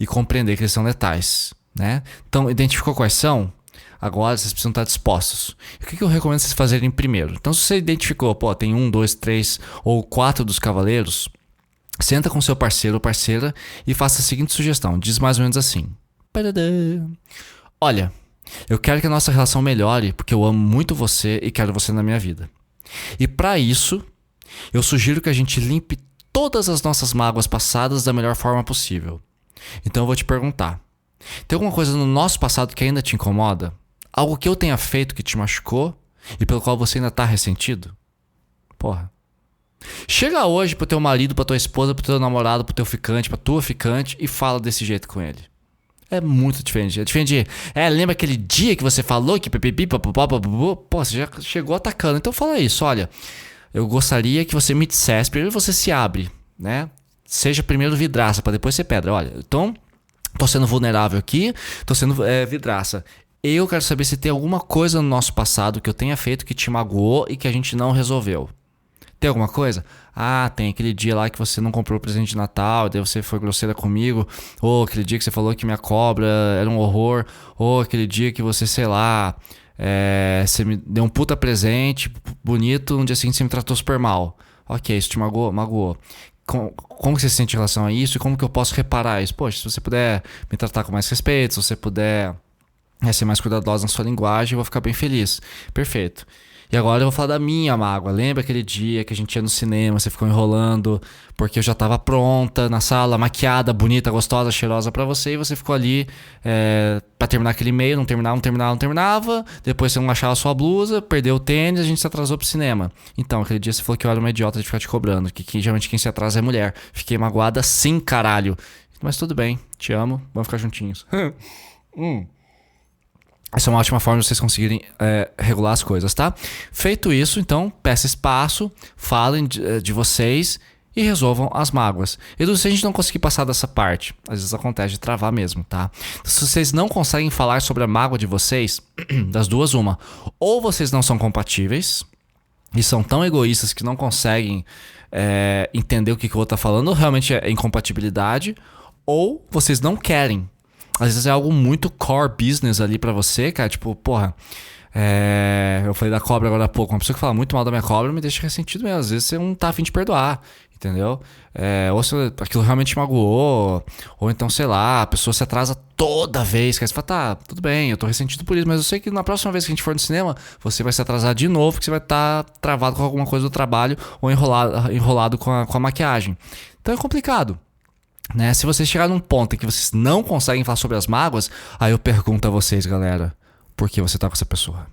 Speaker 1: e compreender que eles são letais, né? Então, identificou quais são? Agora vocês precisam estar dispostos. E o que eu recomendo vocês fazerem primeiro? Então, se você identificou, tem 1, 2, 3 ou 4 dos cavaleiros, senta com seu parceiro ou parceira e faça a seguinte sugestão. Diz mais ou menos assim. Olha, eu quero que a nossa relação melhore porque eu amo muito você e quero você na minha vida. E para isso, eu sugiro que a gente limpe todas as nossas mágoas passadas da melhor forma possível. Então eu vou te perguntar. Tem alguma coisa no nosso passado que ainda te incomoda? Algo que eu tenha feito que te machucou e pelo qual você ainda tá ressentido? Porra. Chega hoje pro teu marido, pra tua esposa, pro teu namorado, pro teu ficante, pra tua ficante e fala desse jeito com ele. É muito diferente. É diferente de... lembra aquele dia que você falou que pipipi, papapá, pô, você já chegou atacando. Então fala isso, olha. Eu gostaria que você me dissesse. Primeiro você se abre, né? Seja primeiro vidraça, pra depois ser pedra. Olha, então, tô sendo vulnerável aqui, tô sendo vidraça. Eu quero saber se tem alguma coisa no nosso passado que eu tenha feito que te magoou e que a gente não resolveu. Tem alguma coisa? Ah, tem aquele dia lá que você não comprou o presente de Natal, daí você foi grosseira comigo. Ou aquele dia que você falou que minha cobra era um horror. Ou aquele dia que você, sei lá, você me deu um puta presente bonito, um dia seguinte você me tratou super mal. Ok, isso te magoou. Como que você se sente em relação a isso e como que eu posso reparar isso? Poxa, se você puder me tratar com mais respeito, se você puder ser mais cuidadosa na sua linguagem, eu vou ficar bem feliz. Perfeito. E agora eu vou falar da minha mágoa. Lembra aquele dia que a gente ia no cinema, você ficou enrolando porque eu já tava pronta na sala, maquiada, bonita, gostosa, cheirosa pra você, e você ficou ali pra terminar aquele e-mail, não terminava. Depois você não achava a sua blusa, perdeu o tênis, a gente se atrasou pro cinema. Então, aquele dia você falou que eu era uma idiota de ficar te cobrando, que geralmente quem se atrasa é mulher. Fiquei magoada sim, caralho. Mas tudo bem, te amo, vamos ficar juntinhos. Essa é uma ótima forma de vocês conseguirem regular as coisas, tá? Feito isso, então, peça espaço, falem de vocês e resolvam as mágoas. E se a gente não conseguir passar dessa parte, às vezes acontece de travar mesmo, tá? Se vocês não conseguem falar sobre a mágoa de vocês, das duas, uma. Ou vocês não são compatíveis e são tão egoístas que não conseguem entender o que o outro tá falando, ou realmente é incompatibilidade, ou vocês não querem. Às vezes é algo muito core business ali pra você, cara. Tipo, porra, eu falei da cobra agora há pouco. Uma pessoa que fala muito mal da minha cobra me deixa ressentido mesmo. Às vezes você não tá a fim de perdoar, entendeu? Ou se aquilo realmente te magoou. Ou então, sei lá, a pessoa se atrasa toda vez. Que aí você fala, tá, tudo bem, eu tô ressentido por isso. Mas eu sei que na próxima vez que a gente for no cinema, você vai se atrasar de novo, porque você vai estar travado com alguma coisa do trabalho ou enrolado com a maquiagem. Então é complicado. Né? Se vocês chegarem num ponto em que vocês não conseguem falar sobre as mágoas, aí eu pergunto a vocês, galera, por que você tá com essa pessoa?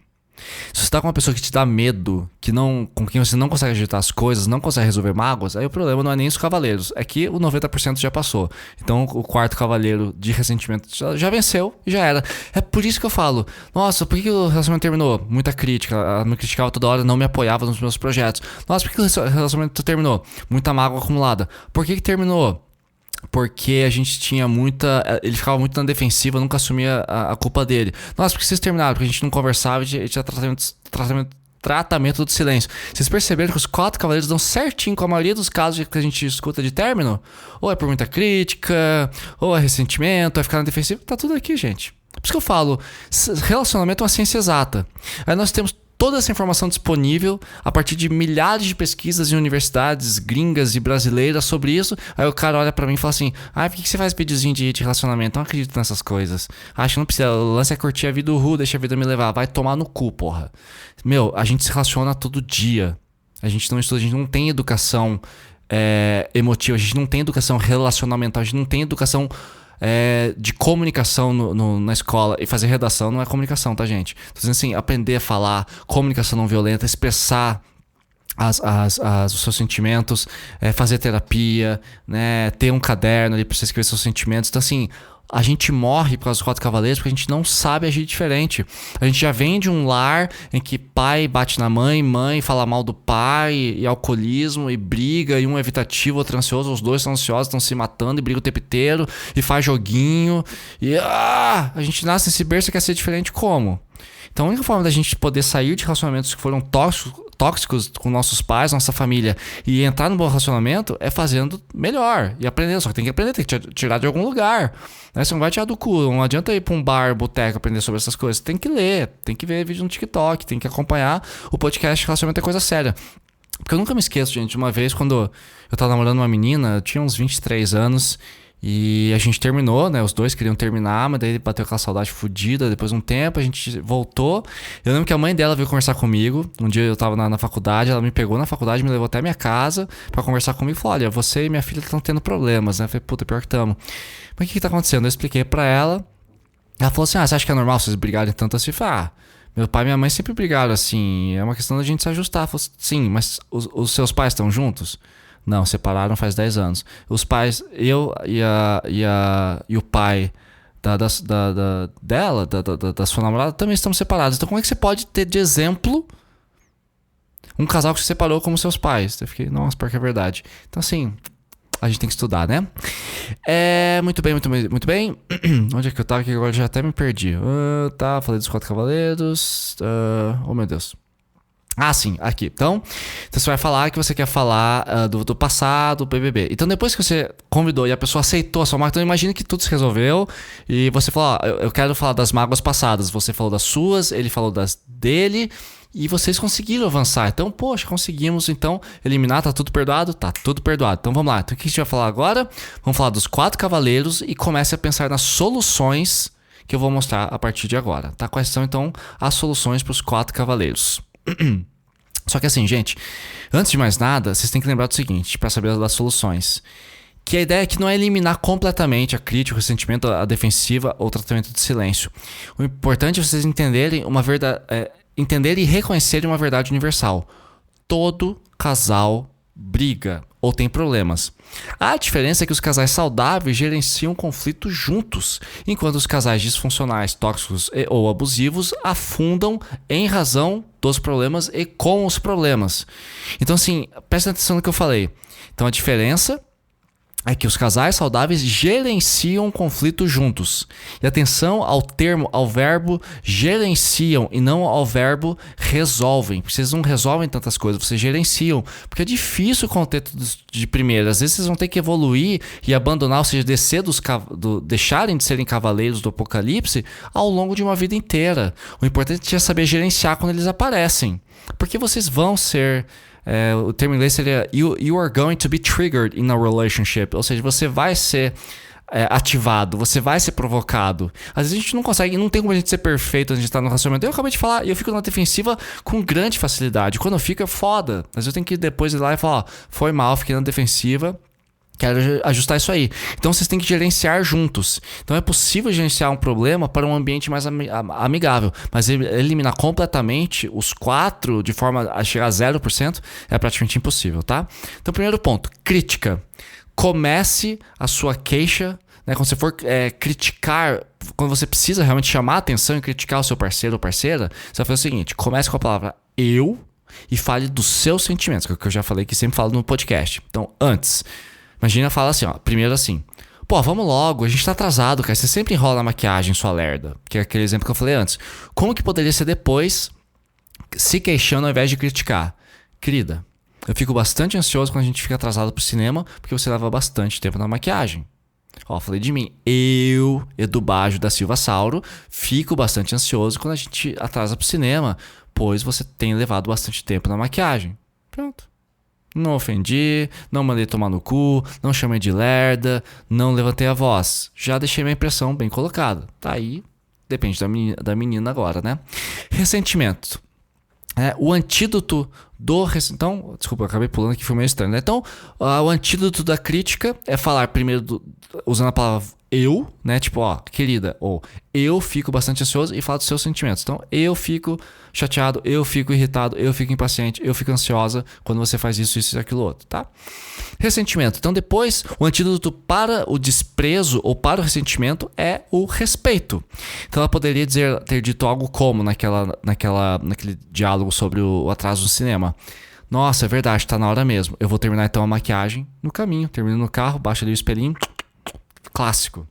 Speaker 1: Se você tá com uma pessoa que te dá medo, com quem você não consegue ajeitar as coisas, não consegue resolver mágoas, aí o problema não é nem os cavaleiros, é que o 90% já passou. Então o 4º cavaleiro de ressentimento já venceu e já era. É por isso que eu falo, nossa, por que o relacionamento terminou? Muita crítica, ela me criticava toda hora, não me apoiava nos meus projetos. Nossa, por que o relacionamento terminou? Muita mágoa acumulada. Por que terminou? Porque a gente tinha ele ficava muito na defensiva, nunca assumia a culpa dele. Nossa, por que vocês terminaram? Porque a gente não conversava e tinha tratamento do silêncio. Vocês perceberam que os 4 cavaleiros dão certinho com a maioria dos casos que a gente escuta de término? Ou é por muita crítica, ou é ressentimento, ou é ficar na defensiva. Tá tudo aqui, gente. Por isso que eu falo, relacionamento é uma ciência exata. Aí nós temos toda essa informação disponível a partir de milhares de pesquisas em universidades gringas e brasileiras sobre isso. Aí o cara olha pra mim e fala assim: por que você faz videozinho de relacionamento? Eu não acredito nessas coisas. Acho que não precisa. O lance é curtir a vida deixa a vida me levar. Vai tomar no cu, porra. Meu, a gente se relaciona todo dia. A gente não estuda, a gente não tem educação emotiva, a gente não tem educação relacionamental, a gente não tem educação de comunicação na escola. E fazer redação não é comunicação, tá, gente? Tô dizendo assim, aprender a falar, comunicação não violenta, expressar os seus sentimentos, fazer terapia, né? Ter um caderno ali pra você escrever seus sentimentos. Então, assim, a gente morre por causa dos 4 cavaleiros porque a gente não sabe agir diferente. A gente já vem de um lar em que pai bate na mãe, mãe fala mal do pai, e alcoolismo, e briga, e um é evitativo, outro ansioso, os dois são ansiosos, estão se matando, e briga o tempo inteiro, e faz joguinho, e a gente nasce nesse berço e quer ser diferente como? Então a única forma da gente poder sair de relacionamentos que foram tóxicos com nossos pais, nossa família, e entrar num bom relacionamento é fazendo melhor e aprendendo. Só que tem que aprender, tem que tirar de algum lugar, né? Você não vai tirar do cu, não adianta ir pra um bar, boteco, aprender sobre essas coisas. Tem que ler, tem que ver vídeo no TikTok, tem que acompanhar o podcast. Relacionamento é coisa séria. Porque eu nunca me esqueço, gente, de uma vez quando eu tava namorando uma menina, eu tinha uns 23 anos, e a gente terminou, né? Os dois queriam terminar, mas daí bateu aquela saudade fodida. Depois de um tempo a gente voltou. Eu lembro que a mãe dela veio conversar comigo. Um dia eu tava na faculdade, ela me pegou na faculdade, me levou até minha casa pra conversar comigo e falou: olha, você e minha filha estão tendo problemas, né? Eu falei: puta, pior que tamo. Mas o que tá acontecendo? Eu expliquei pra ela. Ela falou assim: você acha que é normal vocês brigarem tanto assim? Eu falei: meu pai e minha mãe sempre brigaram assim, é uma questão da gente se ajustar. Ela falou: sim, mas os seus pais estão juntos? Não, separaram faz 10 anos. Os pais, eu e o pai da sua namorada também estamos separados. Então como é que você pode ter de exemplo um casal que se separou como seus pais? Eu fiquei, nossa, pior que é verdade. Então assim, a gente tem que estudar, né? Muito bem, muito bem, muito bem. Onde é que eu tava? Que agora já até me perdi. Falei dos 4 cavaleiros. Oh meu Deus. Sim, aqui. Então você vai falar que você quer falar do passado, do BBB. Então depois que você convidou e a pessoa aceitou a sua mágoa, então imagine que tudo se resolveu e você falou: eu quero falar das mágoas passadas. Você falou das suas, ele falou das dele e vocês conseguiram avançar. Então, poxa, conseguimos então eliminar, tá tudo perdoado? Tá tudo perdoado. Então vamos lá. Então o que a gente vai falar agora? Vamos falar dos 4 cavaleiros e comece a pensar nas soluções que eu vou mostrar a partir de agora, tá? Quais são então as soluções para os 4 cavaleiros? Só que assim, gente, antes de mais nada, vocês têm que lembrar do seguinte, para saber das soluções, que a ideia aqui não é eliminar completamente a crítica, o ressentimento, a defensiva ou o tratamento de silêncio. O importante é vocês entenderem entender e reconhecerem uma verdade universal. Todo casal briga ou tem problemas. A diferença é que os casais saudáveis gerenciam conflitos juntos, enquanto os casais disfuncionais, tóxicos ou abusivos afundam em razão dos problemas e com os problemas. Então assim, presta atenção no que eu falei. Então a diferença é que os casais saudáveis gerenciam conflitos juntos. E atenção ao verbo gerenciam e não ao verbo resolvem. Porque vocês não resolvem tantas coisas, vocês gerenciam. Porque é difícil o contexto de primeira. Às vezes vocês vão ter que evoluir e abandonar, ou seja, deixarem de serem cavaleiros do apocalipse ao longo de uma vida inteira. O importante é saber gerenciar quando eles aparecem. Porque vocês vão ser... o termo em inglês seria you are going to be triggered in a relationship. Ou seja, você vai ser ativado, você vai ser provocado. Às vezes a gente não consegue, não tem como a gente ser perfeito antes de estar no relacionamento. Eu acabei de falar, eu fico na defensiva com grande facilidade. Quando eu fico é foda. Mas eu tenho que depois ir lá e falar: foi mal, fiquei na defensiva, quero ajustar isso aí. Então vocês têm que gerenciar juntos. Então é possível gerenciar um problema para um ambiente mais amigável, mas eliminar completamente os 4 de forma a chegar a 0% é praticamente impossível, tá? Então primeiro ponto, crítica. Comece a sua queixa, né? Quando você for criticar, quando você precisa realmente chamar a atenção e criticar o seu parceiro ou parceira, você vai fazer o seguinte: comece com a palavra eu e fale dos seus sentimentos, que é o que eu já falei que sempre falo no podcast. Então antes, imagina, fala assim, primeiro assim: pô, vamos logo, a gente tá atrasado, cara. Você sempre enrola a maquiagem, sua lerda. Que é aquele exemplo que eu falei antes. Como que poderia ser depois se queixando ao invés de criticar? Querida, eu fico bastante ansioso quando a gente fica atrasado pro cinema, porque você leva bastante tempo na maquiagem. Ó, falei de mim. Eu, Edu Baggio da Silva Sauro, fico bastante ansioso quando a gente atrasa pro cinema, pois você tem levado bastante tempo na maquiagem. Pronto. Não ofendi, não mandei tomar no cu, não chamei de lerda, não levantei a voz. Já deixei minha impressão bem colocada. Tá aí, depende da menina agora, né? Ressentimento. O antídoto do... Então, desculpa, eu acabei pulando aqui, foi meio estranho, né? Então, o antídoto da crítica é falar primeiro usando a palavra eu, né? Tipo, ó, querida, ou eu fico bastante ansioso e falar dos seus sentimentos. Então, eu fico chateado, eu fico irritado, eu fico impaciente, eu fico ansiosa quando você faz isso e aquilo outro, tá? Ressentimento. Então, depois, o antídoto para o desprezo ou para o ressentimento é o respeito. Então, ela poderia ter dito algo como naquele diálogo sobre o atraso do cinema. Nossa, é verdade, tá na hora mesmo. Eu vou terminar então a maquiagem no caminho. Termino no carro, baixo ali o espelhinho. Clássico.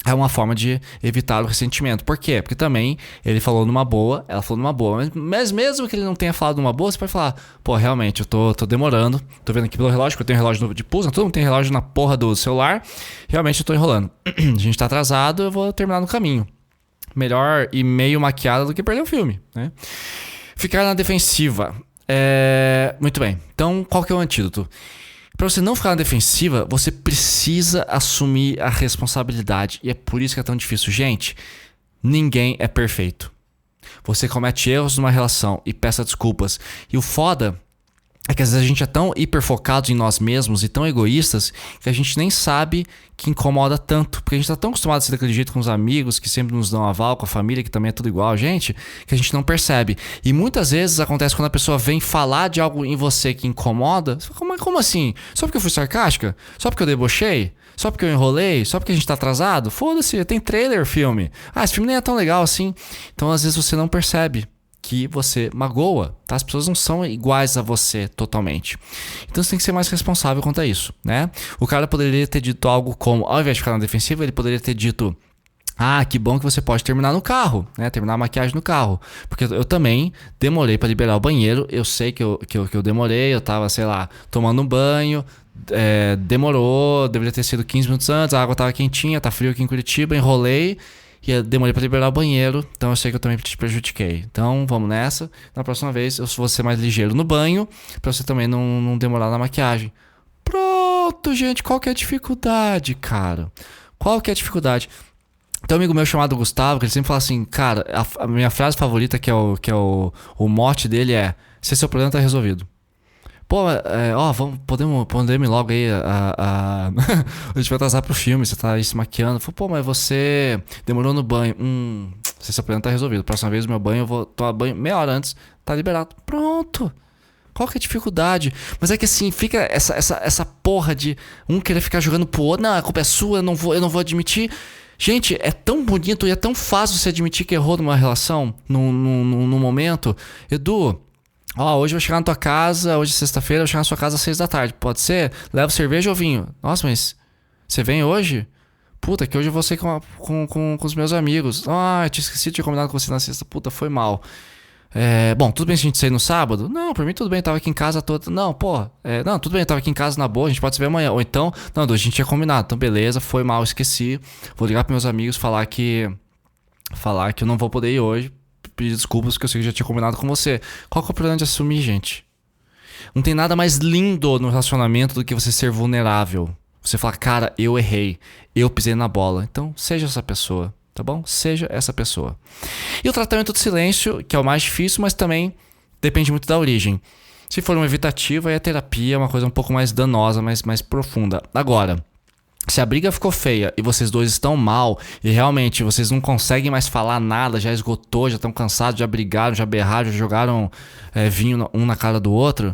Speaker 1: É uma forma de evitar o ressentimento. Por quê? Porque também ele falou numa boa, ela falou numa boa. Mas mesmo que ele não tenha falado numa boa, você pode falar, pô, realmente, eu tô demorando. Tô vendo aqui pelo relógio, que eu tenho relógio novo de pulso. Todo mundo tem relógio na porra do celular. Realmente eu tô enrolando. A gente tá atrasado, eu vou terminar no caminho. Melhor ir meio maquiado do que perder o filme, né? Ficar na defensiva. Muito bem. Então, qual que é o antídoto? Para você não ficar na defensiva, você precisa assumir a responsabilidade. E é por isso que é tão difícil. Gente, ninguém é perfeito. Você comete erros numa relação e peça desculpas. E o foda é que às vezes a gente é tão hiperfocado em nós mesmos e tão egoístas que a gente nem sabe que incomoda tanto. Porque a gente tá tão acostumado a ser daquele jeito com os amigos que sempre nos dão aval, com a família que também é tudo igual a gente, que a gente não percebe. E muitas vezes acontece quando a pessoa vem falar de algo em você que incomoda. Você fala, como assim? Só porque eu fui sarcástica? Só porque eu debochei? Só porque eu enrolei? Só porque a gente tá atrasado? Foda-se, tem trailer, filme. Esse filme nem é tão legal assim. Então às vezes você não percebe que você magoa, tá? As pessoas não são iguais a você totalmente. Então você tem que ser mais responsável quanto a isso, né? O cara poderia ter dito algo como, ao invés de ficar na defensiva, ele poderia ter dito, que bom que você pode terminar no carro, né? Terminar a maquiagem no carro. Porque eu também demorei pra liberar o banheiro. Eu sei que eu demorei, eu tava, sei lá, tomando um banho, demorou, deveria ter sido 15 minutos antes, a água tava quentinha, tá frio aqui em Curitiba, enrolei. E eu demorei pra liberar o banheiro, então eu sei que eu também te prejudiquei. Então vamos nessa. Na próxima vez eu vou ser mais ligeiro no banho, pra você também não demorar na maquiagem. Pronto, gente. Qual que é a dificuldade, cara? Qual que é a dificuldade? Tem um amigo meu chamado Gustavo, que ele sempre fala assim, cara, a minha frase favorita, que é o mote dele é: se seu problema tá resolvido. Pô, podemos ir logo aí a gente vai atrasar pro filme, você tá aí se maquiando. Pô, mas você demorou no banho. Se esse problema tá resolvido. Próxima vez o meu banho, eu vou tomar banho meia hora antes, tá liberado. Pronto. Qual que é a dificuldade? Mas é que assim, fica essa porra de querer ficar jogando pro outro. Não, a culpa é sua, eu não vou admitir. Gente, é tão bonito e é tão fácil você admitir que errou numa relação, num momento. Edu, hoje eu vou chegar na tua casa, hoje é sexta-feira, eu vou chegar na sua casa às 6 da tarde. Pode ser? Levo cerveja ou vinho? Nossa, mas você vem hoje? Puta, que hoje eu vou sair com os meus amigos. Eu tinha esquecido de ter combinado com você na sexta. Puta, foi mal. Bom, tudo bem se a gente sair no sábado? Não, por mim tudo bem, tava aqui em casa toda. Não, não, tudo bem, eu tava aqui em casa na boa, a gente pode se ver amanhã. Ou então, não, a gente tinha combinado. Então, beleza, foi mal, esqueci. Vou ligar pros meus amigos, falar que eu não vou poder ir hoje. Pedir desculpas porque eu sei que já tinha combinado com você. Qual que é o problema de assumir, gente? Não tem nada mais lindo no relacionamento do que você ser vulnerável. Você falar, cara, eu errei, eu pisei na bola. Então, seja essa pessoa, tá bom? Seja essa pessoa. E o tratamento do silêncio, que é o mais difícil, mas também depende muito da origem. Se for uma evitativa, aí a terapia é uma coisa um pouco mais danosa, mais profunda. Agora, se a briga ficou feia e vocês dois estão mal e realmente vocês não conseguem mais falar nada, já esgotou, já estão cansados, já brigaram, já berraram, já jogaram vinho um na cara do outro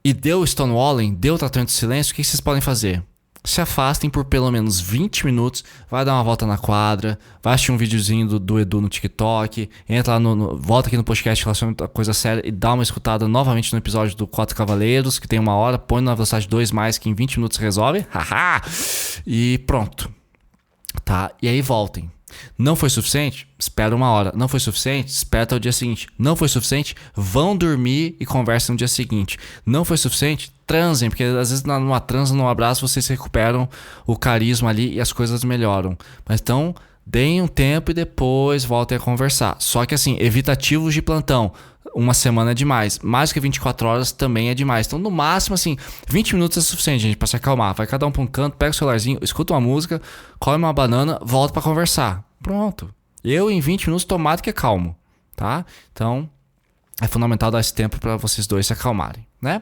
Speaker 1: e deu stonewalling, deu tratamento de silêncio, o que vocês podem fazer? Se afastem por pelo menos 20 minutos, vai dar uma volta na quadra, vai assistir um videozinho do Edu no TikTok, entra lá volta aqui no podcast Relacionamento Coisa Séria e dá uma escutada novamente no episódio do Quatro Cavaleiros, que tem 1 hora, põe na velocidade 2+, que em 20 minutos resolve, haha, e pronto, tá? E aí voltem. Não foi suficiente? Espera 1 hora. Não foi suficiente? Espera até o dia seguinte. Não foi suficiente? Vão dormir e conversem no dia seguinte. Não foi suficiente? Transem, porque às vezes numa transa, num abraço, vocês recuperam o carisma ali e as coisas melhoram. Mas então, deem um tempo e depois voltem a conversar. Só que assim, evitativos de plantão. 1 semana é demais. Mais que 24 horas também é demais. Então, no máximo, assim, 20 minutos é suficiente, gente, pra se acalmar. Vai cada um pra um canto, pega o celularzinho, escuta uma música, come uma banana, volta pra conversar. Pronto. Eu, em 20 minutos, tomado que é calmo, tá? Então, é fundamental dar esse tempo pra vocês dois se acalmarem, né?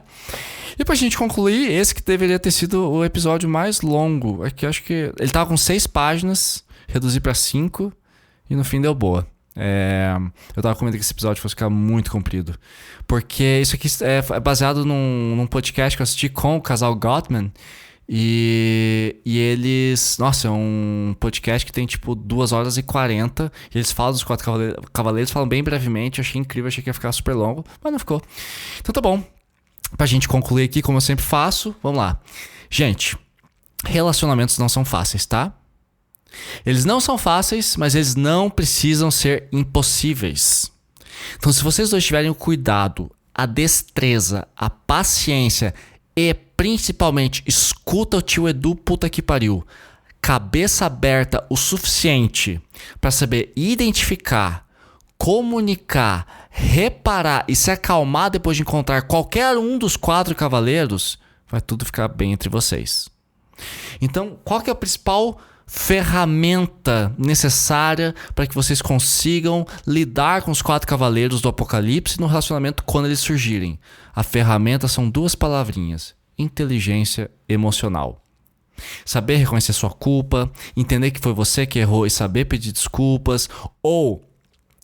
Speaker 1: E pra gente concluir, esse que deveria ter sido o episódio mais longo. Aqui, acho que ele tava com 6 páginas, reduzi pra 5 e no fim deu boa. Eu tava com medo que esse episódio fosse ficar muito comprido, porque isso aqui é baseado num podcast que eu assisti com o casal Gottman. E eles... Nossa, é um podcast que tem tipo 2 horas e 40. E eles falam dos 4 cavaleiros, falam bem brevemente. Eu achei incrível, achei que ia ficar super longo, mas não ficou. Então tá bom. Pra gente concluir aqui, como eu sempre faço, vamos lá. Gente, relacionamentos não são fáceis, tá? Eles não são fáceis, mas eles não precisam ser impossíveis. Então, se vocês dois tiverem o cuidado, a destreza, a paciência e principalmente escuta o tio Edu, puta que pariu, cabeça aberta o suficiente para saber identificar, comunicar, reparar e se acalmar depois de encontrar qualquer um dos 4 cavaleiros, vai tudo ficar bem entre vocês. Então, qual que é a principal ferramenta necessária para que vocês consigam lidar com os 4 cavaleiros do apocalipse no relacionamento quando eles surgirem? A ferramenta são 2 palavrinhas: inteligência emocional. Saber reconhecer sua culpa, entender que foi você que errou e saber pedir desculpas, ou,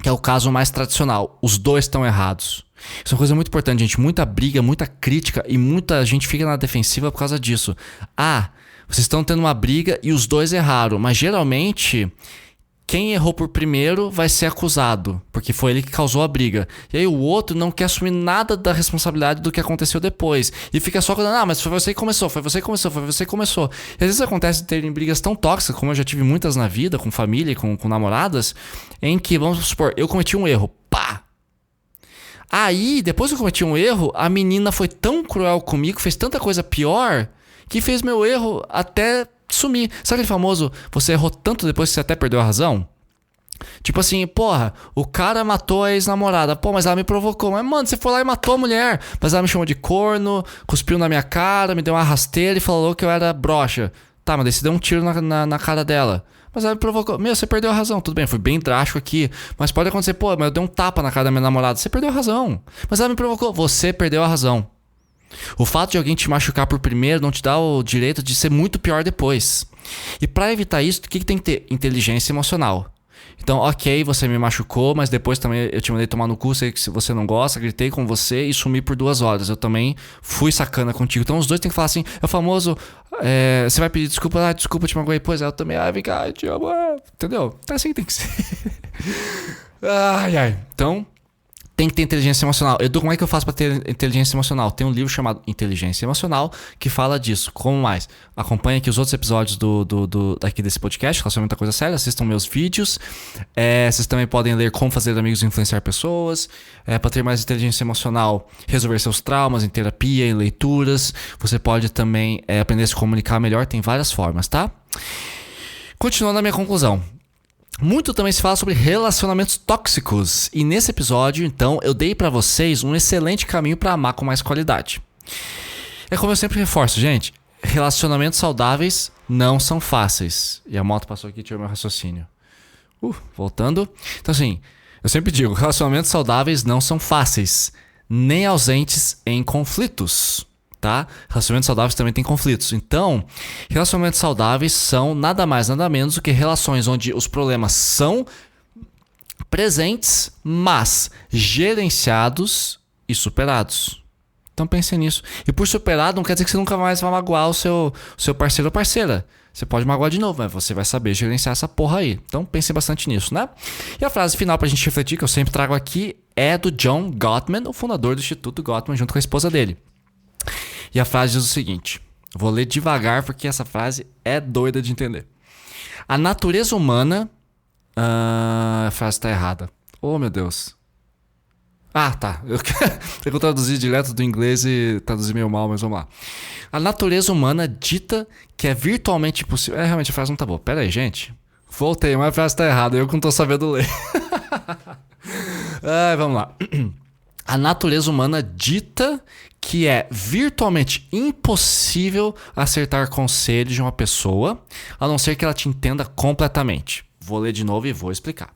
Speaker 1: que é o caso mais tradicional, os 2 estão errados. Isso é uma coisa muito importante, gente. Muita briga, muita crítica e muita gente fica na defensiva por causa disso. Vocês estão tendo uma briga e os 2 erraram, mas geralmente quem errou por primeiro vai ser acusado, porque foi ele que causou a briga. E aí o outro não quer assumir nada da responsabilidade do que aconteceu depois. E fica só falando, mas foi você que começou, foi você que começou, foi você que começou. E às vezes acontece de terem brigas tão tóxicas, como eu já tive muitas na vida, com família e com namoradas, em que, vamos supor, eu cometi um erro, pá! Aí, depois que eu cometi um erro, a menina foi tão cruel comigo, fez tanta coisa pior, que fez meu erro até sumir. Sabe aquele famoso, você errou tanto depois que você até perdeu a razão? Tipo assim, porra, o cara matou a ex-namorada. Pô, mas ela me provocou. Mas, mano, você foi lá e matou a mulher. Mas ela me chamou de corno, cuspiu na minha cara, me deu uma rasteira e falou que eu era broxa. Tá, mas daí você deu um tiro na cara dela. Mas ela me provocou. Você perdeu a razão. Tudo bem, fui bem drástico aqui. Mas pode acontecer, pô, mas eu dei um tapa na cara da minha namorada. Você perdeu a razão. Mas ela me provocou. Você perdeu a razão. O fato de alguém te machucar por primeiro não te dá o direito de ser muito pior depois. E para evitar isso, o que tem que ter? Inteligência emocional. Então, ok, você me machucou, mas depois também eu te mandei tomar no cu, sei que se você não gosta, gritei com você e sumi por 2 horas. Eu também fui sacana contigo. Então os dois tem que falar assim, é o famoso, você vai pedir desculpa, desculpa, te magoei. Pois é, eu também, vem cá, eu te amo. Entendeu? Assim tem que ser. Então... tem que ter inteligência emocional. Edu, como é que eu faço para ter inteligência emocional? Tem um livro chamado Inteligência Emocional que fala disso. Como mais? Acompanhe aqui os outros episódios daqui desse podcast, Relacionamento é Coisa Séria. Assistam meus vídeos. Vocês também podem ler Como Fazer Amigos e Influenciar Pessoas. Para ter mais inteligência emocional, resolver seus traumas em terapia, em leituras. Você pode também aprender a se comunicar melhor. Tem várias formas, tá? Continuando a minha conclusão. Muito também se fala sobre relacionamentos tóxicos. E nesse episódio, então, eu dei pra vocês um excelente caminho pra amar com mais qualidade. É como eu sempre reforço, gente. Relacionamentos saudáveis não são fáceis. E a moto passou aqui e tirou meu raciocínio. Voltando. Então, assim, eu sempre digo, relacionamentos saudáveis não são fáceis, nem ausentes em conflitos. Tá? Relacionamentos saudáveis também têm conflitos. Então, relacionamentos saudáveis são nada mais, nada menos do que relações onde os problemas são presentes, mas gerenciados e superados. Então pense nisso. E por superado não quer dizer que você nunca mais vai magoar o seu parceiro ou parceira. Você pode magoar de novo, mas você vai saber gerenciar essa porra aí. Então pense bastante nisso, né? E a frase final pra gente refletir, que eu sempre trago aqui, é do John Gottman, o fundador do Instituto Gottman, junto com a esposa dele. E a frase diz o seguinte, vou ler devagar porque essa frase é doida de entender. A natureza humana A frase tá errada. Oh, meu Deus. Ah, tá. Eu traduzi direto do inglês e traduzi meio mal, mas vamos lá. A natureza humana dita que é virtualmente impossível... realmente a frase não tá boa. Pera aí, gente. Voltei, mas a frase tá errada. Eu que não tô sabendo ler. Vamos lá. A natureza humana dita que é virtualmente impossível acertar conselhos de uma pessoa, a não ser que ela te entenda completamente. Vou ler de novo e vou explicar.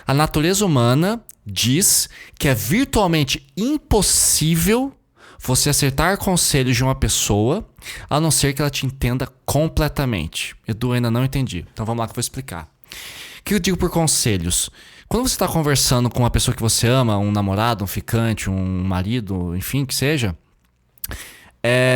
Speaker 1: A natureza humana diz que é virtualmente impossível você acertar conselhos de uma pessoa, a não ser que ela te entenda completamente. Edu, ainda não entendi. Então vamos lá que eu vou explicar. O que eu digo por conselhos? Quando você está conversando com uma pessoa que você ama, um namorado, um ficante, um marido, enfim, que seja,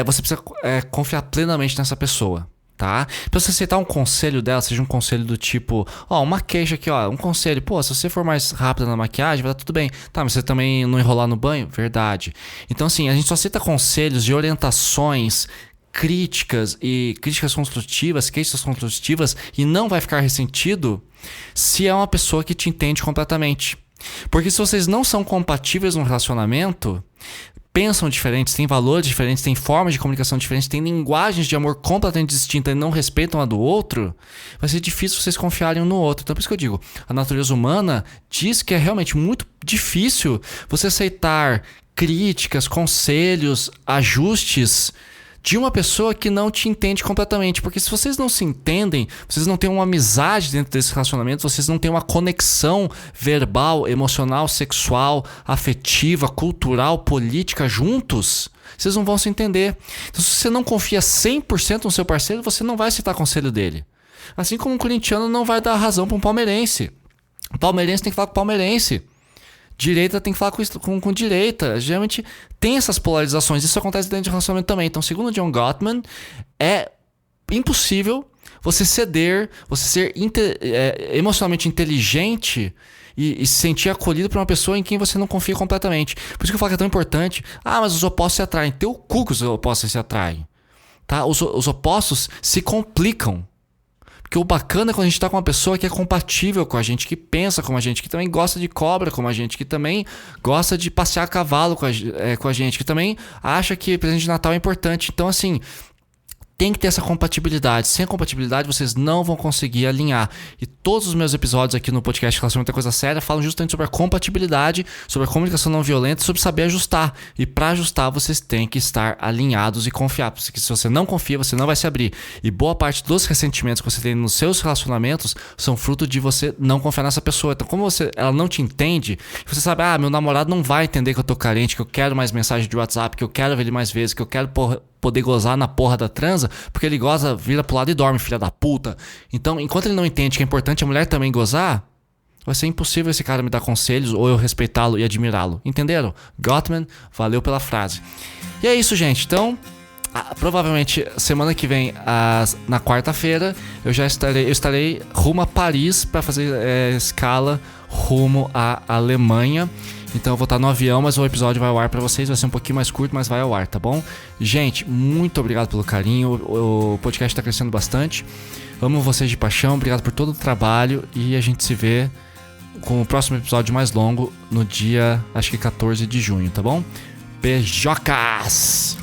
Speaker 1: você precisa confiar plenamente nessa pessoa. Tá? Pra você aceitar um conselho dela, seja um conselho do tipo, uma queixa aqui, um conselho, se você for mais rápido na maquiagem, vai dar tudo bem. Tá, mas você também não enrolar no banho? Verdade. Então assim, a gente só aceita conselhos e orientações, críticas construtivas, queixas construtivas, e não vai ficar ressentido se é uma pessoa que te entende completamente. Porque se vocês não são compatíveis no relacionamento, pensam diferentes, têm valores diferentes, têm formas de comunicação diferentes, têm linguagens de amor completamente distintas e não respeitam a do outro, vai ser difícil vocês confiarem um no outro. Então por isso que eu digo, a natureza humana diz que é realmente muito difícil você aceitar críticas, conselhos, ajustes de uma pessoa que não te entende completamente. Porque se vocês não se entendem, vocês não têm uma amizade dentro desse relacionamento, vocês não têm uma conexão verbal, emocional, sexual, afetiva, cultural, política juntos, vocês não vão se entender. Então se você não confia 100% no seu parceiro, você não vai aceitar conselho dele. Assim como um corintiano não vai dar razão para um palmeirense. O palmeirense tem que falar com o palmeirense. Direita tem que falar com direita. Geralmente tem essas polarizações. Isso acontece dentro de relacionamento também. Então, segundo John Gottman, é impossível você ceder, você ser emocionalmente inteligente e se sentir acolhido por uma pessoa em quem você não confia completamente. Por isso que eu falo que é tão importante. Mas os opostos se atraem. Teu cu que os opostos se atraem. Tá? Os opostos se complicam. Porque o bacana é quando a gente tá com uma pessoa que é compatível com a gente, que pensa como a gente, que também gosta de cobra como a gente, que também gosta de passear a cavalo com a gente, que também acha que presente de Natal é importante. Então, assim, tem que ter essa compatibilidade. Sem a compatibilidade, vocês não vão conseguir alinhar. E todos os meus episódios aqui no podcast Relacionamento é Coisa Séria falam justamente sobre a compatibilidade, sobre a comunicação não violenta, sobre saber ajustar. E para ajustar, vocês têm que estar alinhados e confiar. Porque se você não confia, você não vai se abrir. E boa parte dos ressentimentos que você tem nos seus relacionamentos são fruto de você não confiar nessa pessoa. Então, como ela não te entende, você sabe, meu namorado não vai entender que eu tô carente, que eu quero mais mensagem de WhatsApp, que eu quero ver ele mais vezes, que eu quero poder gozar na porra da transa, porque ele goza, vira pro lado e dorme, filha da puta. Então, enquanto ele não entende que é importante a mulher também gozar, vai ser impossível esse cara me dar conselhos ou eu respeitá-lo e admirá-lo. Entenderam? Gottman, valeu pela frase. E é isso, gente. Então, provavelmente semana que vem, na quarta-feira, eu estarei rumo a Paris para fazer escala rumo à Alemanha. Então eu vou estar no avião, mas o episódio vai ao ar pra vocês. Vai ser um pouquinho mais curto, mas vai ao ar, tá bom? Gente, muito obrigado pelo carinho. O podcast tá crescendo bastante. Amo vocês de paixão. Obrigado por todo o trabalho. E a gente se vê com o próximo episódio mais longo no dia, acho que 14 de junho, tá bom? Beijocas!